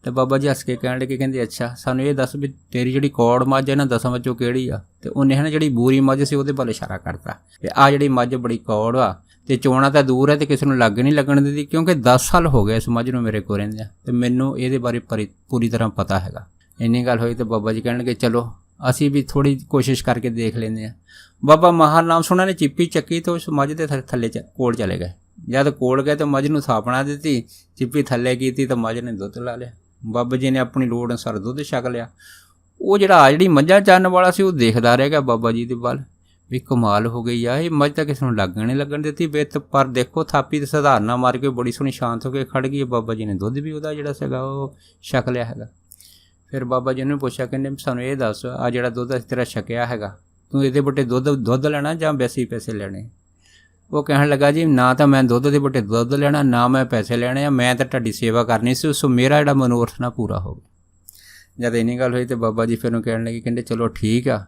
S1: ਅਤੇ ਬਾਬਾ ਜੀ ਹੱਸ ਕੇ ਕਹਿਣ ਲੱਗੇ, ਕਹਿੰਦੇ ਅੱਛਾ ਸਾਨੂੰ ਇਹ ਦੱਸ ਵੀ ਤੇਰੀ ਜਿਹੜੀ ਕੌੜ ਮੱਝ ਹੈ ਨਾ 10 ਵਿੱਚੋਂ ਕਿਹੜੀ ਆ? ਅਤੇ ਉਹਨੇ ਹੈ ਨਾ ਜਿਹੜੀ ਬੂਰੀ ਮੱਝ ਸੀ ਉਹਦੇ ਵੱਲ ਇਸ਼ਾਰਾ ਕਰਤਾ ਕਿ ਆਹ ਜਿਹੜੀ ਮੱਝ ਬੜੀ ਕੌੜ ਆ ਅਤੇ ਚੋਣਾ ਤਾਂ ਦੂਰ ਹੈ ਅਤੇ ਕਿਸੇ ਨੂੰ ਲਾਗੇ ਨਹੀਂ ਲੱਗਣ ਦਿੰਦੀ, ਕਿਉਂਕਿ 10 ਸਾਲ ਹੋ ਗਏ ਇਸ ਮੱਝ ਨੂੰ ਮੇਰੇ ਕੋਲ ਰਹਿੰਦਿਆਂ ਅਤੇ ਮੈਨੂੰ ਇਹਦੇ ਬਾਰੇ ਪੂਰੀ ਤਰ੍ਹਾਂ ਪਤਾ ਹੈਗਾ। ਇੰਨੀ ਗੱਲ ਹੋਈ ਤਾਂ ਬਾਬਾ ਜੀ ਕਹਿਣ ਲੱਗੇ ਚਲੋ ਅਸੀਂ ਵੀ ਥੋੜ੍ਹੀ ਕੋਸ਼ਿਸ਼ ਕਰਕੇ ਦੇਖ ਲੈਂਦੇ ਹਾਂ। ਬਾਬਾ ਮਹਾਂ ਨਾਮ ਸੁਣਾ ਨੇ ਚਿੱਪੀ ਚੱਕੀ ਤਾਂ ਉਸ ਮੱਝ ਦੇ ਥੱਲੇ ਕੋਲ ਚਲੇ ਗਏ। ਜਦ ਕੋਲ ਗਏ ਤਾਂ ਮੱਝ ਨੂੰ ਥਾਪਣਾ ਦਿੱਤੀ, ਚਿੱਪੀ ਥੱਲੇ ਕੀਤੀ ਤਾਂ ਮੱਝ ਨੇ ਦੁੱਧ ਲਾ ਲਿਆ। ਬਾਬਾ ਜੀ ਨੇ ਆਪਣੀ ਲੋੜ ਅਨੁਸਾਰ ਦੁੱਧ ਛਕ ਲਿਆ। ਉਹ ਜਿਹੜੀ ਮੱਝਾਂ ਚਾਰਨ ਵਾਲਾ ਸੀ ਉਹ ਦੇਖਦਾ ਰਹਿ ਗਿਆ ਬਾਬਾ ਜੀ ਦੇ ਵੱਲ ਵੀ ਕਮਾਲ ਹੋ ਗਈ ਆ, ਇਹ ਮੱਝ ਤਾਂ ਕਿਸੇ ਨੂੰ ਲੱਗਣ ਨਹੀਂ ਲੱਗਣ ਦਿੱਤੀ ਬਿੱਤ, ਪਰ ਦੇਖੋ ਥਾਪੀ ਤੇ ਸਧਾਰਨਾ ਮਾਰ ਕੇ ਬੜੀ ਸੋਹਣੀ ਸ਼ਾਂਤ ਹੋ ਕੇ ਖੜ੍ਹ ਗਈ। ਬਾਬਾ ਜੀ ਨੇ ਦੁੱਧ ਵੀ ਉਹਦਾ ਜਿਹੜਾ ਸੀਗਾ ਉਹ ਛਕ ਲਿਆ ਹੈਗਾ। ਫਿਰ ਬਾਬਾ ਜੀ ਨੂੰ ਪੁੱਛਿਆ, ਕਹਿੰਦੇ ਸਾਨੂੰ ਇਹ ਦੱਸ ਆ ਜਿਹੜਾ ਦੁੱਧ ਅਸੀਂ ਤੇਰਾ ਛਕਿਆ ਹੈਗਾ, ਤੂੰ ਇਹਦੇ ਬਟੇ ਦੁੱਧ ਲੈਣਾ ਜਾਂ ਵੈਸੇ ਹੀ ਪੈਸੇ ਲੈਣੇ? ਉਹ ਕਹਿਣ ਲੱਗਾ ਜੀ ਨਾ ਤਾਂ ਮੈਂ ਦੁੱਧ ਦੇ ਬਟੇ ਦੁੱਧ ਲੈਣਾ, ਨਾ ਮੈਂ ਪੈਸੇ ਲੈਣੇ ਆ, ਮੈਂ ਤਾਂ ਤੁਹਾਡੀ ਸੇਵਾ ਕਰਨੀ ਸੀ, ਸੋ ਮੇਰਾ ਜਿਹੜਾ ਮਨੋਰਥ ਨਾ ਪੂਰਾ ਹੋ ਗਿਆ। ਜਦ ਇੰਨੀ ਗੱਲ ਹੋਈ ਤਾਂ ਬਾਬਾ ਜੀ ਫਿਰ ਉਹਨੂੰ ਕਹਿਣ ਲੱਗੇ, ਕਹਿੰਦੇ ਚਲੋ ਠੀਕ ਆ,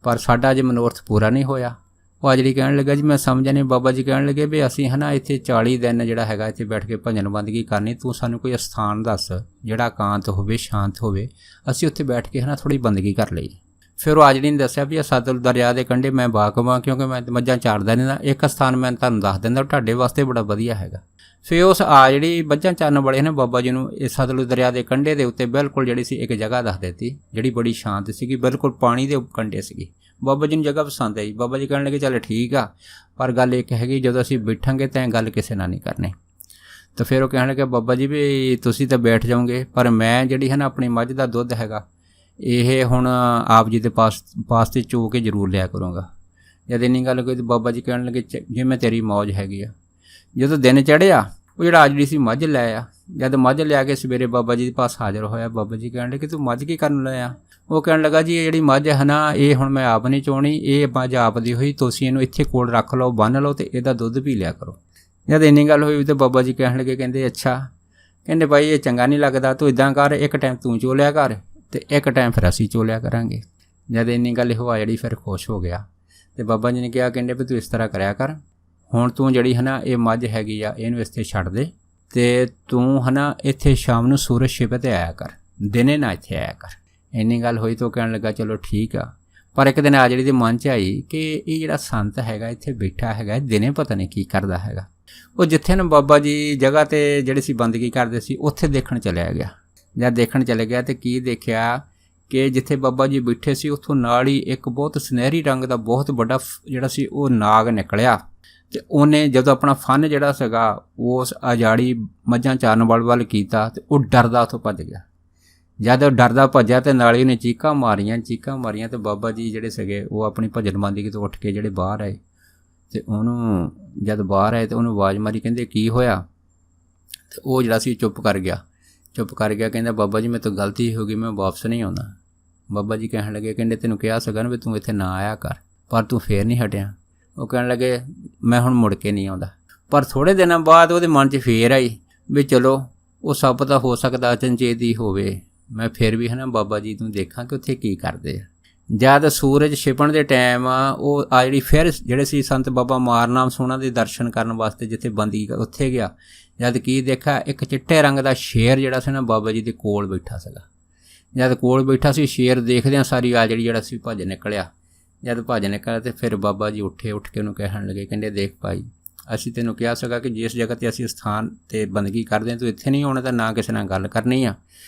S1: ਪਰ ਸਾਡਾ ਅਜੇ ਮਨੋਰਥ ਪੂਰਾ ਨਹੀਂ ਹੋਇਆ। ਉਹ ਆ ਜਿਹੜੀ ਕਹਿਣ ਲੱਗਾ ਜੀ ਮੈਂ ਸਮਝਿਆ ਨਹੀਂ। ਬਾਬਾ ਜੀ ਕਹਿਣ ਲੱਗੇ ਵੀ ਅਸੀਂ ਹੈ ਨਾ ਇੱਥੇ 40 ਦਿਨ ਜਿਹੜਾ ਹੈਗਾ ਇੱਥੇ ਬੈਠ ਕੇ ਭਜਨ ਬੰਦਗੀ ਕਰਨੀ, ਤੂੰ ਸਾਨੂੰ ਕੋਈ ਅਸਥਾਨ ਦੱਸ ਜਿਹੜਾ ਇਕਾਂਤ ਹੋਵੇ, ਸ਼ਾਂਤ ਹੋਵੇ, ਅਸੀਂ ਉੱਥੇ ਬੈਠ ਕੇ ਹੈ ਨਾ ਥੋੜ੍ਹੀ ਬੰਦਗੀ ਕਰ ਲਈ। ਫਿਰ ਉਹ ਆਜੜੀ ਨੇ ਦੱਸਿਆ ਵੀ ਸਤਲੁਜ ਦਰਿਆ ਦੇ ਕੰਢੇ ਮੈਂ ਵਾਕਫ ਹਾਂ, ਕਿਉਂਕਿ ਮੈਂ ਮੱਝਾਂ ਚਾਰਦਾ ਨਹੀਂ, ਇੱਕ ਸਥਾਨ ਮੈਂ ਤੁਹਾਨੂੰ ਦੱਸ ਦਿੰਦਾ ਤੁਹਾਡੇ ਵਾਸਤੇ ਬੜਾ ਵਧੀਆ ਹੈਗਾ। ਫਿਰ ਉਸ ਜਿਹੜੀ ਮੱਝਾਂ ਚਾਰਨ ਵਾਲੇ ਨੇ ਬਾਬਾ ਜੀ ਨੂੰ ਇਹ ਸਤਲੁਜ ਦਰਿਆ ਦੇ ਕੰਢੇ ਦੇ ਉੱਤੇ ਬਿਲਕੁਲ ਜਿਹੜੀ ਸੀ ਇੱਕ ਜਗ੍ਹਾ ਦੱਸ ਦਿੱਤੀ, ਜਿਹੜੀ ਬੜੀ ਸ਼ਾਂਤ ਸੀਗੀ, ਬਿਲਕੁਲ ਪਾਣੀ ਦੇ ਕੰਢੇ ਸੀਗੀ। ਬਾਬਾ ਜੀ ਨੂੰ ਜਗ੍ਹਾ ਪਸੰਦ ਆਈ। ਬਾਬਾ ਜੀ ਕਹਿਣ ਲੱਗੇ ਚੱਲ ਠੀਕ ਆ, ਪਰ ਗੱਲ ਇੱਕ ਹੈਗੀ ਜਦੋਂ ਅਸੀਂ ਬੈਠਾਂਗੇ ਤਾਂ ਗੱਲ ਕਿਸੇ ਨਾਲ ਨਹੀਂ ਕਰਨੀ। ਤਾਂ ਫਿਰ ਉਹ ਕਹਿਣ ਲੱਗੇ ਬਾਬਾ ਜੀ ਵੀ ਤੁਸੀਂ ਤਾਂ ਬੈਠ ਜਾਓਗੇ, ਪਰ ਮੈਂ ਜਿਹੜੀ ਹੈ ਨਾ ਆਪਣੀ ਮੱਝ ਦਾ ਦੁੱਧ ਹੈਗਾ ਇਹ ਹੁਣ ਆਪ ਜੀ ਦੇ ਪਾਸ ਤੇ ਚੋ ਕੇ ਜ਼ਰੂਰ ਲਿਆ ਕਰੂੰਗਾ। ਜਦ ਇੰਨੀ ਗੱਲ ਕੋਈ ਤਾਂ ਬਾਬਾ ਜੀ ਕਹਿਣ ਲੱਗੇ ਜਿਵੇਂ ਤੇਰੀ ਮੌਜ ਹੈਗੀ ਆ। ਜਦੋਂ ਦਿਨ ਚੜ੍ਹਿਆ ਉਹ ਜਿਹੜਾ ਆਜੜੀ ਸੀ ਮੱਝ ਲੈ ਆ। ਜਦ ਮੱਝ ਲਿਆ ਕੇ ਸਵੇਰੇ ਬਾਬਾ ਜੀ ਦੇ ਪਾਸ ਹਾਜ਼ਰ ਹੋਇਆ, ਬਾਬਾ ਜੀ ਕਹਿਣ ਲੱਗੇ ਤੂੰ ਮੱਝ ਕੀ ਕਰਨ ਲਿਆ? ਉਹ ਕਹਿਣ ਲੱਗਾ ਜੀ ਇਹ ਜਿਹੜੀ ਮੱਝ ਹੈ ਨਾ ਇਹ ਹੁਣ ਮੈਂ ਆਪ ਨਹੀਂ ਚੋਣੀ, ਇਹ ਮੱਝ ਆਪ ਦੀ ਹੋਈ, ਤੁਸੀਂ ਇਹਨੂੰ ਇੱਥੇ ਕੋਲ ਰੱਖ ਲਓ, ਬੰਨ੍ਹ ਲਓ ਅਤੇ ਇਹਦਾ ਦੁੱਧ ਪੀ ਲਿਆ ਕਰੋ। ਜਦ ਇੰਨੀ ਗੱਲ ਹੋਈ ਤਾਂ ਬਾਬਾ ਜੀ ਕਹਿਣ ਲੱਗੇ, ਕਹਿੰਦੇ ਅੱਛਾ, ਕਹਿੰਦੇ ਬਾਈ ਇਹ ਚੰਗਾ ਨਹੀਂ ਲੱਗਦਾ, ਤੂੰ ਇੱਦਾਂ ਕਰ ਇੱਕ ਟਾਈਮ ਤੂੰ ਚੋ ਲਿਆ ਕਰ ਅਤੇ ਇੱਕ ਟਾਈਮ ਫਿਰ ਅਸੀਂ ਚੋ ਲਿਆ ਕਰਾਂਗੇ। ਜਦ ਇੰਨੀ ਗੱਲ ਹੋਆ ਜਿਹੜੀ ਫਿਰ ਖੁਸ਼ ਹੋ ਗਿਆ ਅਤੇ ਬਾਬਾ ਜੀ ਨੇ ਕਿਹਾ, ਕਹਿੰਦੇ ਵੀ ਤੂੰ ਇਸ ਤਰ੍ਹਾਂ ਕਰਿਆ ਕਰ, ਹੁਣ ਤੂੰ ਜਿਹੜੀ ਹੈ ਨਾ ਇਹ ਮੱਝ ਹੈਗੀ ਆ ਇਹਨੂੰ ਇੱਥੇ ਛੱਡ ਦੇ ਅਤੇ ਤੂੰ ਹੈ ਨਾ ਇੱਥੇ ਸ਼ਾਮ ਨੂੰ ਸੂਰਜ ਛਿਪੇ 'ਤੇ ਆਇਆ ਕਰ, ਦਿਨੇ ਨਾ ਇੱਥੇ ਆਇਆ ਕਰ। ਇੰਨੀ ਗੱਲ ਹੋਈ ਤਾਂ ਉਹ ਕਹਿਣ ਲੱਗਾ ਚਲੋ ਠੀਕ ਆ। ਪਰ ਇੱਕ ਦਿਨ ਆਜੜੀ ਦੇ ਮਨ 'ਚ ਆਈ ਕਿ ਇਹ ਜਿਹੜਾ ਸੰਤ ਹੈਗਾ ਇੱਥੇ ਬੈਠਾ ਹੈਗਾ ਦਿਨੇ ਪਤਾ ਨਹੀਂ ਕੀ ਕਰਦਾ ਹੈਗਾ। ਉਹ ਜਿੱਥੇ ਨੂੰ ਬਾਬਾ ਜੀ ਜਗ੍ਹਾ 'ਤੇ ਜਿਹੜੇ ਸੀ ਬੰਦਗੀ ਕਰਦੇ ਸੀ ਉੱਥੇ ਦੇਖਣ ਚਲਿਆ ਗਿਆ। ਜਦ ਦੇਖਣ ਚਲੇ ਗਿਆ ਅਤੇ ਕੀ ਦੇਖਿਆ ਕਿ ਜਿੱਥੇ ਬਾਬਾ ਜੀ ਬੈਠੇ ਸੀ ਉੱਥੋਂ ਨਾਲ ਹੀ ਇੱਕ ਬਹੁਤ ਸੁਨਹਿਰੀ ਰੰਗ ਦਾ ਬਹੁਤ ਵੱਡਾ ਜਿਹੜਾ ਸੀ ਉਹ ਨਾਗ ਨਿਕਲਿਆ ਅਤੇ ਉਹਨੇ ਜਦੋਂ ਆਪਣਾ ਫਨ ਜਿਹੜਾ ਸੀਗਾ ਉਸ ਆਜਾੜੀ ਮੱਝਾਂ ਚਾਰਨ ਵੱਲ ਕੀਤਾ ਅਤੇ ਉਹ ਡਰਦਾ ਉੱਥੋਂ ਭੱਜ ਗਿਆ। ਜਦ ਉਹ ਡਰਦਾ ਭੱਜਿਆ ਅਤੇ ਨਾਲ ਹੀ ਉਹਨੇ ਚੀਕਾਂ ਮਾਰੀਆਂ ਅਤੇ ਬਾਬਾ ਜੀ ਜਿਹੜੇ ਸੀਗੇ ਉਹ ਆਪਣੀ ਭਜਨ ਬੰਦਗੀ ਤੋਂ ਉੱਠ ਕੇ ਜਿਹੜੇ ਬਾਹਰ ਆਏ ਅਤੇ ਉਹਨੂੰ ਜਦ ਬਾਹਰ ਆਏ ਤਾਂ ਉਹਨੂੰ ਆਵਾਜ਼ ਮਾਰੀ, ਕਹਿੰਦੇ ਕੀ ਹੋਇਆ? ਅਤੇ ਉਹ ਜਿਹੜਾ ਸੀ ਚੁੱਪ ਕਰ ਗਿਆ। ਕਹਿੰਦਾ ਬਾਬਾ ਜੀ ਮੇਰੇ ਤੋਂ ਗਲਤੀ ਹੋ ਗਈ, ਮੈਂ ਵਾਪਸ ਨਹੀਂ ਆਉਂਦਾ। ਬਾਬਾ ਜੀ ਕਹਿਣ ਲੱਗੇ, ਕਹਿੰਦੇ ਤੈਨੂੰ ਕਿਹਾ ਸੀਗਾ ਨਾ ਵੀ ਤੂੰ ਇੱਥੇ ਨਾ ਆਇਆ ਕਰ, ਪਰ ਤੂੰ ਫੇਰ ਨਹੀਂ ਹਟਿਆ। ਉਹ ਕਹਿਣ ਲੱਗੇ ਮੈਂ ਹੁਣ ਮੁੜ ਕੇ ਨਹੀਂ ਆਉਂਦਾ। ਪਰ ਥੋੜ੍ਹੇ ਦਿਨਾਂ ਬਾਅਦ ਉਹਦੇ ਮਨ 'ਚ ਫੇਰ ਆਈ ਵੀ ਚਲੋ ਉਹ ਸਭ ਪਤਾ ਹੋ ਸਕਦਾ ਅਚਨਚੇਤ ਹੀ ਹੋਵੇ, ਮੈਂ ਫਿਰ ਵੀ ਹੈ ਨਾ ਬਾਬਾ ਜੀ ਨੂੰ ਦੇਖਾਂ ਕਿ ਉੱਥੇ ਕੀ ਕਰਦੇ ਆ। ਜਦ ਸੂਰਜ ਛਿਪਣ ਦੇ ਟਾਈਮ ਉਹ ਜਿਹੜੀ ਫਿਰ ਜਿਹੜੇ ਸੀ ਸੰਤ ਬਾਬਾ ਮਾਰਨਾਮ ਸੋਹਣਾ ਦੇ ਦਰਸ਼ਨ ਕਰਨ ਵਾਸਤੇ ਜਿੱਥੇ ਬੰਦਗੀ ਉੱਥੇ ਗਿਆ। ਜਦ ਕੀ ਦੇਖਿਆ ਇੱਕ ਚਿੱਟੇ ਰੰਗ ਦਾ ਸ਼ੇਰ ਜਿਹੜਾ ਸੀ ਨਾ ਬਾਬਾ ਜੀ ਦੇ ਕੋਲ ਬੈਠਾ ਸੀਗਾ। ਜਦ ਕੋਲ ਬੈਠਾ ਸੀ ਸ਼ੇਰ ਦੇਖਦਿਆਂ ਸਾਰੀ ਜਿਹੜਾ ਸੀ ਭੱਜ ਨਿਕਲਿਆ। ਜਦ ਭੱਜ ਨਿਕਲਿਆ ਅਤੇ ਫਿਰ ਬਾਬਾ ਜੀ ਉੱਠ ਕੇ ਉਹਨੂੰ ਕਹਿਣ ਲੱਗੇ, ਕਹਿੰਦੇ ਦੇਖ ਭਾਈ ਅਸੀਂ ਤੈਨੂੰ ਕਿਹਾ ਸੀਗਾ ਕਿ ਜਿਸ ਜਗ੍ਹਾ 'ਤੇ ਅਸੀਂ ਸਥਾਨ 'ਤੇ ਬੰਦਗੀ ਕਰਦੇ ਹਾਂ ਤੂੰ ਇੱਥੇ ਨਹੀਂ ਆਉਣਾ, ਤਾਂ ਨਾ ਕਿਸੇ ਨਾਲ ਗੱਲ ਕਰਨੀ ਆ।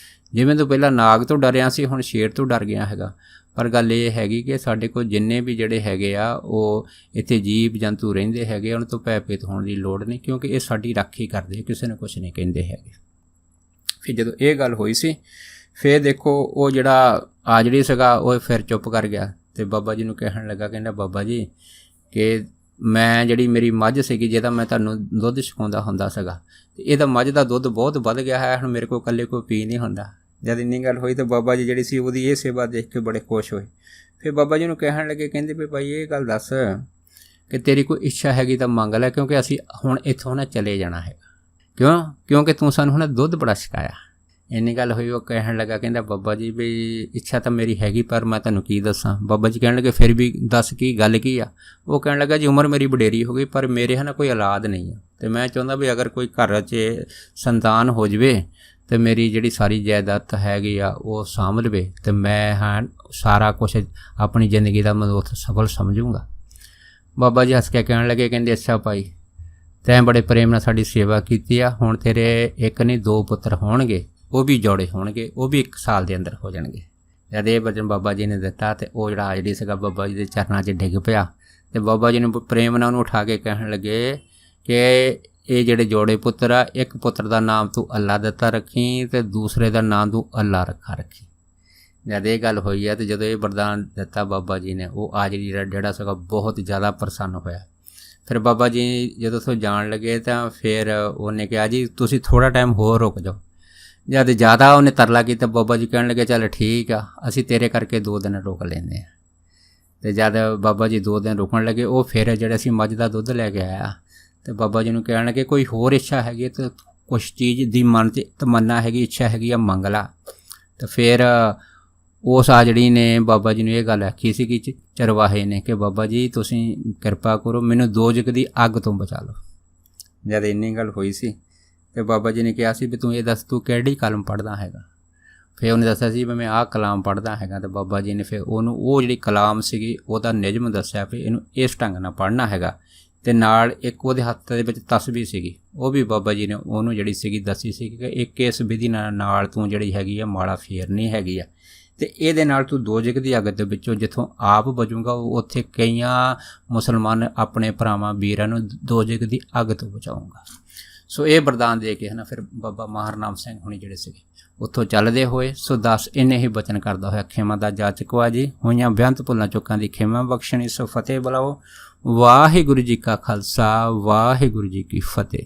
S1: ਜਿਵੇਂ ਤੂੰ ਪਹਿਲਾਂ ਨਾਗ ਤੋਂ ਡਰਿਆ ਸੀ ਹੁਣ ਸ਼ੇਰ ਤੋਂ ਡਰ ਗਿਆ ਹੈਗਾ। ਪਰ ਗੱਲ ਇਹ ਹੈਗੀ ਕਿ ਸਾਡੇ ਕੋਲ ਜਿੰਨੇ ਵੀ ਜਿਹੜੇ ਹੈਗੇ ਆ ਉਹ ਇੱਥੇ ਜੀਵ ਜੰਤੂ ਰਹਿੰਦੇ ਹੈਗੇ, ਉਹਨਾਂ ਤੋਂ ਭੈਭੀਤ ਹੋਣ ਦੀ ਲੋੜ ਨਹੀਂ, ਕਿਉਂਕਿ ਇਹ ਸਾਡੀ ਰਾਖੀ ਕਰਦੇ, ਕਿਸੇ ਨੂੰ ਕੁਛ ਨਹੀਂ ਕਹਿੰਦੇ ਹੈਗੇ। ਫਿਰ ਜਦੋਂ ਇਹ ਗੱਲ ਹੋਈ ਸੀ ਫਿਰ ਦੇਖੋ ਉਹ ਜਿਹੜਾ ਆਜੜੀ ਸੀਗਾ ਉਹ ਫਿਰ ਚੁੱਪ ਕਰ ਗਿਆ ਅਤੇ ਬਾਬਾ ਜੀ ਨੂੰ ਕਹਿਣ ਲੱਗਾ, ਕਹਿੰਦਾ ਬਾਬਾ ਜੀ ਕਿ ਮੈਂ ਜਿਹੜੀ ਮੇਰੀ ਮੱਝ ਸੀਗੀ ਜਿਹਦਾ ਮੈਂ ਤੁਹਾਨੂੰ ਦੁੱਧ ਛਕਾਉਂਦਾ ਹੁੰਦਾ ਸੀਗਾ ਅਤੇ ਇਹਦਾ ਮੱਝ ਦਾ ਦੁੱਧ ਬਹੁਤ ਵੱਧ ਗਿਆ ਹੈ, ਹੁਣ ਮੇਰੇ ਕੋਲ ਇਕੱਲੇ ਕੋਈ ਪੀ ਨਹੀਂ ਹੁੰਦਾ। ਜਦ ਇੰਨੀ ਗੱਲ ਹੋਈ ਤਾਂ ਬਾਬਾ ਜੀ ਜਿਹੜੀ ਸੀ ਉਹਦੀ ਇਹ ਸੇਵਾ ਦੇਖ ਕੇ ਬੜੇ ਖੁਸ਼ ਹੋਏ। ਫਿਰ ਬਾਬਾ ਜੀ ਨੂੰ ਕਹਿਣ ਲੱਗੇ, ਕਹਿੰਦੇ ਵੀ ਭਾਈ ਇਹ ਗੱਲ ਦੱਸ ਕਿ ਤੇਰੀ ਕੋਈ ਇੱਛਾ ਹੈਗੀ ਤਾਂ ਮੰਗ ਲੈ, ਕਿਉਂਕਿ ਅਸੀਂ ਹੁਣ ਇੱਥੋਂ ਨਾ ਚਲੇ ਜਾਣਾ ਹੈਗਾ। ਕਿਉਂਕਿ ਤੂੰ ਸਾਨੂੰ ਹੁਣ ਦੁੱਧ ਬੜਾ ਛਕਾਇਆ। ਇੰਨੀ ਗੱਲ ਹੋਈ। ਉਹ ਕਹਿਣ ਲੱਗਾ, ਕਹਿੰਦਾ ਬਾਬਾ ਜੀ ਵੀ ਇੱਛਾ ਤਾਂ ਮੇਰੀ ਹੈਗੀ, ਪਰ ਮੈਂ ਤੁਹਾਨੂੰ ਕੀ ਦੱਸਾਂ। ਬਾਬਾ ਜੀ ਕਹਿਣ ਲੱਗੇ ਫਿਰ ਵੀ ਦੱਸ ਕੀ ਗੱਲ ਕੀ ਆ। ਉਹ ਕਹਿਣ ਲੱਗਾ ਜੀ ਉਮਰ ਮੇਰੀ ਵਡੇਰੀ ਹੋ ਗਈ, ਪਰ ਮੇਰੇ ਕੋਈ ਔਲਾਦ ਨਹੀਂ ਆ, ਅਤੇ ਮੈਂ ਚਾਹੁੰਦਾ ਵੀ ਅਗਰ ਕੋਈ ਘਰ 'ਚ ਸੰਤਾਨ ਹੋ ਜਾਵੇ ਅਤੇ ਮੇਰੀ ਜਿਹੜੀ ਸਾਰੀ ਜਾਇਦਾਦ ਹੈਗੀ ਆ ਉਹ ਸਾਂਭ ਲਵੇ, ਅਤੇ ਮੈਂ ਸਾਰਾ ਕੁਛ ਆਪਣੀ ਜ਼ਿੰਦਗੀ ਦਾ ਮਨੋਰਥ ਸਫਲ ਸਮਝੂੰਗਾ। ਬਾਬਾ ਜੀ ਹੱਸ ਕੇ ਕਹਿਣ ਲੱਗੇ, ਕਹਿੰਦੇ ਅੱਛਾ ਭਾਈ, ਤੈਂ ਬੜੇ ਪ੍ਰੇਮ ਨਾਲ ਸਾਡੀ ਸੇਵਾ ਕੀਤੀ ਆ, ਹੁਣ ਤੇਰੇ ਇੱਕ ਨਹੀਂ 2 ਪੁੱਤਰ ਹੋਣਗੇ, ਉਹ ਵੀ ਜੋੜੇ ਹੋਣਗੇ, ਉਹ ਵੀ 1 ਸਾਲ ਦੇ ਅੰਦਰ ਹੋ ਜਾਣਗੇ। ਜਦ ਇਹ ਵਚਨ ਬਾਬਾ ਜੀ ਨੇ ਦਿੱਤਾ ਅਤੇ ਉਹ ਜਿਹੜਾ ਹਾਜਰੀ ਸੀਗਾ ਬਾਬਾ ਜੀ ਦੇ ਚਰਨਾਂ 'ਚ ਡਿੱਗ ਪਿਆ, ਅਤੇ ਬਾਬਾ ਜੀ ਨੂੰ ਪ੍ਰੇਮ ਨਾਲ ਉਹਨੂੰ ਉਠਾ ਕੇ ਕਹਿਣ ਲੱਗੇ ਕਿ ਇਹ ਜਿਹੜੇ ਜੋੜੇ ਪੁੱਤਰ ਆ, ਇੱਕ ਪੁੱਤਰ ਦਾ ਨਾਮ ਤੂੰ ਅੱਲਾ ਦਿੱਤਾ ਰੱਖੀ, ਅਤੇ ਦੂਸਰੇ ਦਾ ਨਾਮ ਤੂੰ ਅੱਲਾ ਰੱਖਾ ਰੱਖੀ। ਜਦ ਇਹ ਗੱਲ ਹੋਈ ਹੈ, ਅਤੇ ਜਦੋਂ ਇਹ ਵਰਦਾਨ ਦਿੱਤਾ ਬਾਬਾ ਜੀ ਨੇ, ਉਹ ਹਾਜਰੀ ਜਿਹੜਾ ਸੀਗਾ ਬਹੁਤ ਜ਼ਿਆਦਾ ਪ੍ਰਸੰਨ ਹੋਇਆ। ਫਿਰ ਬਾਬਾ ਜੀ ਜਦੋਂ ਉੱਥੋਂ ਜਾਣ ਲੱਗੇ ਤਾਂ ਫਿਰ ਉਹਨੇ ਕਿਹਾ ਜੀ ਤੁਸੀਂ ਥੋੜ੍ਹਾ ਟਾਈਮ ਹੋਰ ਰੁਕ ਜਾਓ। ਜਦ ਜ਼ਿਆਦਾ ਉਹਨੇ ਤਰਲਾ ਕੀਤਾ, ਬਾਬਾ ਜੀ ਕਹਿਣ ਲੱਗੇ ਚੱਲ ਠੀਕ ਆ, ਅਸੀਂ ਤੇਰੇ ਕਰਕੇ 2 ਦਿਨ ਰੁਕ ਲੈਂਦੇ ਹਾਂ। ਅਤੇ ਜਦ ਬਾਬਾ ਜੀ 2 ਦਿਨ ਰੁਕਣ ਲੱਗੇ, ਉਹ ਫਿਰ ਜਿਹੜੇ ਅਸੀਂ ਮੱਝ ਦਾ ਦੁੱਧ ਲੈ ਕੇ ਆਇਆ, ਅਤੇ ਬਾਬਾ ਜੀ ਨੂੰ ਕਹਿਣ ਲੱਗੇ ਕੋਈ ਹੋਰ ਇੱਛਾ ਹੈਗੀ ਤਾਂ ਕੁਛ ਚੀਜ਼ ਦੀ ਮਨ 'ਚ ਤਮੰਨਾ ਹੈਗੀ, ਇੱਛਾ ਹੈਗੀ ਆ, ਮੰਗ ਲਾ। ਅਤੇ ਫਿਰ ਉਸ ਹਾਜੜੀ ਨੇ ਬਾਬਾ ਜੀ ਨੂੰ ਇਹ ਗੱਲ ਆਖੀ ਸੀ ਕਿ ਚਰਵਾਹੇ ਨੇ ਕਿ ਬਾਬਾ ਜੀ ਤੁਸੀਂ ਕਿਰਪਾ ਕਰੋ, ਮੈਨੂੰ ਦੋਜ਼ਖ ਦੀ ਅੱਗ ਤੋਂ ਬਚਾ ਲਓ। ਜਦ ਇੰਨੀ ਗੱਲ ਹੋਈ ਸੀ ਅਤੇ ਬਾਬਾ ਜੀ ਨੇ ਕਿਹਾ ਸੀ ਵੀ ਤੂੰ ਇਹ ਦੱਸ ਤੂੰ ਕਿਹੜੀ ਕਲਮ ਪੜ੍ਹਦਾ ਹੈਗਾ। ਫਿਰ ਉਹਨੇ ਦੱਸਿਆ ਸੀ ਵੀ ਮੈਂ ਆਹ ਕਲਾਮ ਪੜ੍ਹਦਾ ਹੈਗਾ, ਅਤੇ ਬਾਬਾ ਜੀ ਨੇ ਫਿਰ ਉਹਨੂੰ ਉਹ ਜਿਹੜੀ ਕਲਾਮ ਸੀਗੀ ਉਹਦਾ ਨਿਯਮ ਦੱਸਿਆ ਵੀ ਇਹਨੂੰ ਇਸ ਢੰਗ ਨਾਲ ਪੜ੍ਹਨਾ ਹੈਗਾ। ਅਤੇ ਨਾਲ ਇੱਕ ਉਹਦੇ ਹੱਥ ਦੇ ਵਿੱਚ ਤਸਬੀਹ ਸੀਗੀ, ਉਹ ਵੀ ਬਾਬਾ ਜੀ ਨੇ ਉਹਨੂੰ ਜਿਹੜੀ ਸੀਗੀ ਦੱਸੀ ਸੀ ਕਿ ਇੱਕ ਇਸ ਵਿਧੀ ਨਾਲ ਤੂੰ ਜਿਹੜੀ ਹੈਗੀ ਆ ਮਾਲਾ ਫੇਰਨੀ ਹੈਗੀ ਆ, ਅਤੇ ਇਹਦੇ ਨਾਲ ਤੂੰ ਦੋਜ਼ਖ ਦੀ ਅੱਗ ਦੇ ਵਿੱਚੋਂ ਜਿੱਥੋਂ ਆਪ ਬਚੂਗਾ, ਉੱਥੇ ਕਈਆਂ ਮੁਸਲਮਾਨ ਆਪਣੇ ਭਰਾਵਾਂ ਵੀਰਾਂ ਨੂੰ ਦੋਜ਼ਖ ਦੀ ਅੱਗ ਤੋਂ ਬਚਾਊਂਗਾ। ਸੋ ਇਹ ਵਰਦਾਨ ਦੇ ਕੇ ਫਿਰ ਬਾਬਾ ਮਾਹਰਨਾਮ ਸਿੰਘ ਹੁਣੀ ਜਿਹੜੇ ਸੀਗੇ ਉੱਥੋਂ ਚੱਲਦੇ ਹੋਏ। ਸੋ ਦੱਸ ਇੰਨੇ ਹੀ ਬਚਨ ਕਰਦਾ ਹੋਇਆ ਖੇਮਾ ਦਾ ਜਾਚਕਵਾ ਜੀ, ਹੋਈਆਂ ਬੇਅੰਤ ਭੁੱਲਾਂ ਚੁੱਕਾਂ ਦੀ ਖੇਮਾ ਬਖਸ਼ਣੀ। ਸੋ ਫਤਿਹ ਬੁਲਾਓ। ਵਾਹਿਗੁਰੂ ਜੀ ਕਾ ਖਾਲਸਾ, ਵਾਹਿਗੁਰੂ ਜੀ ਕੀ ਫਤਿਹ।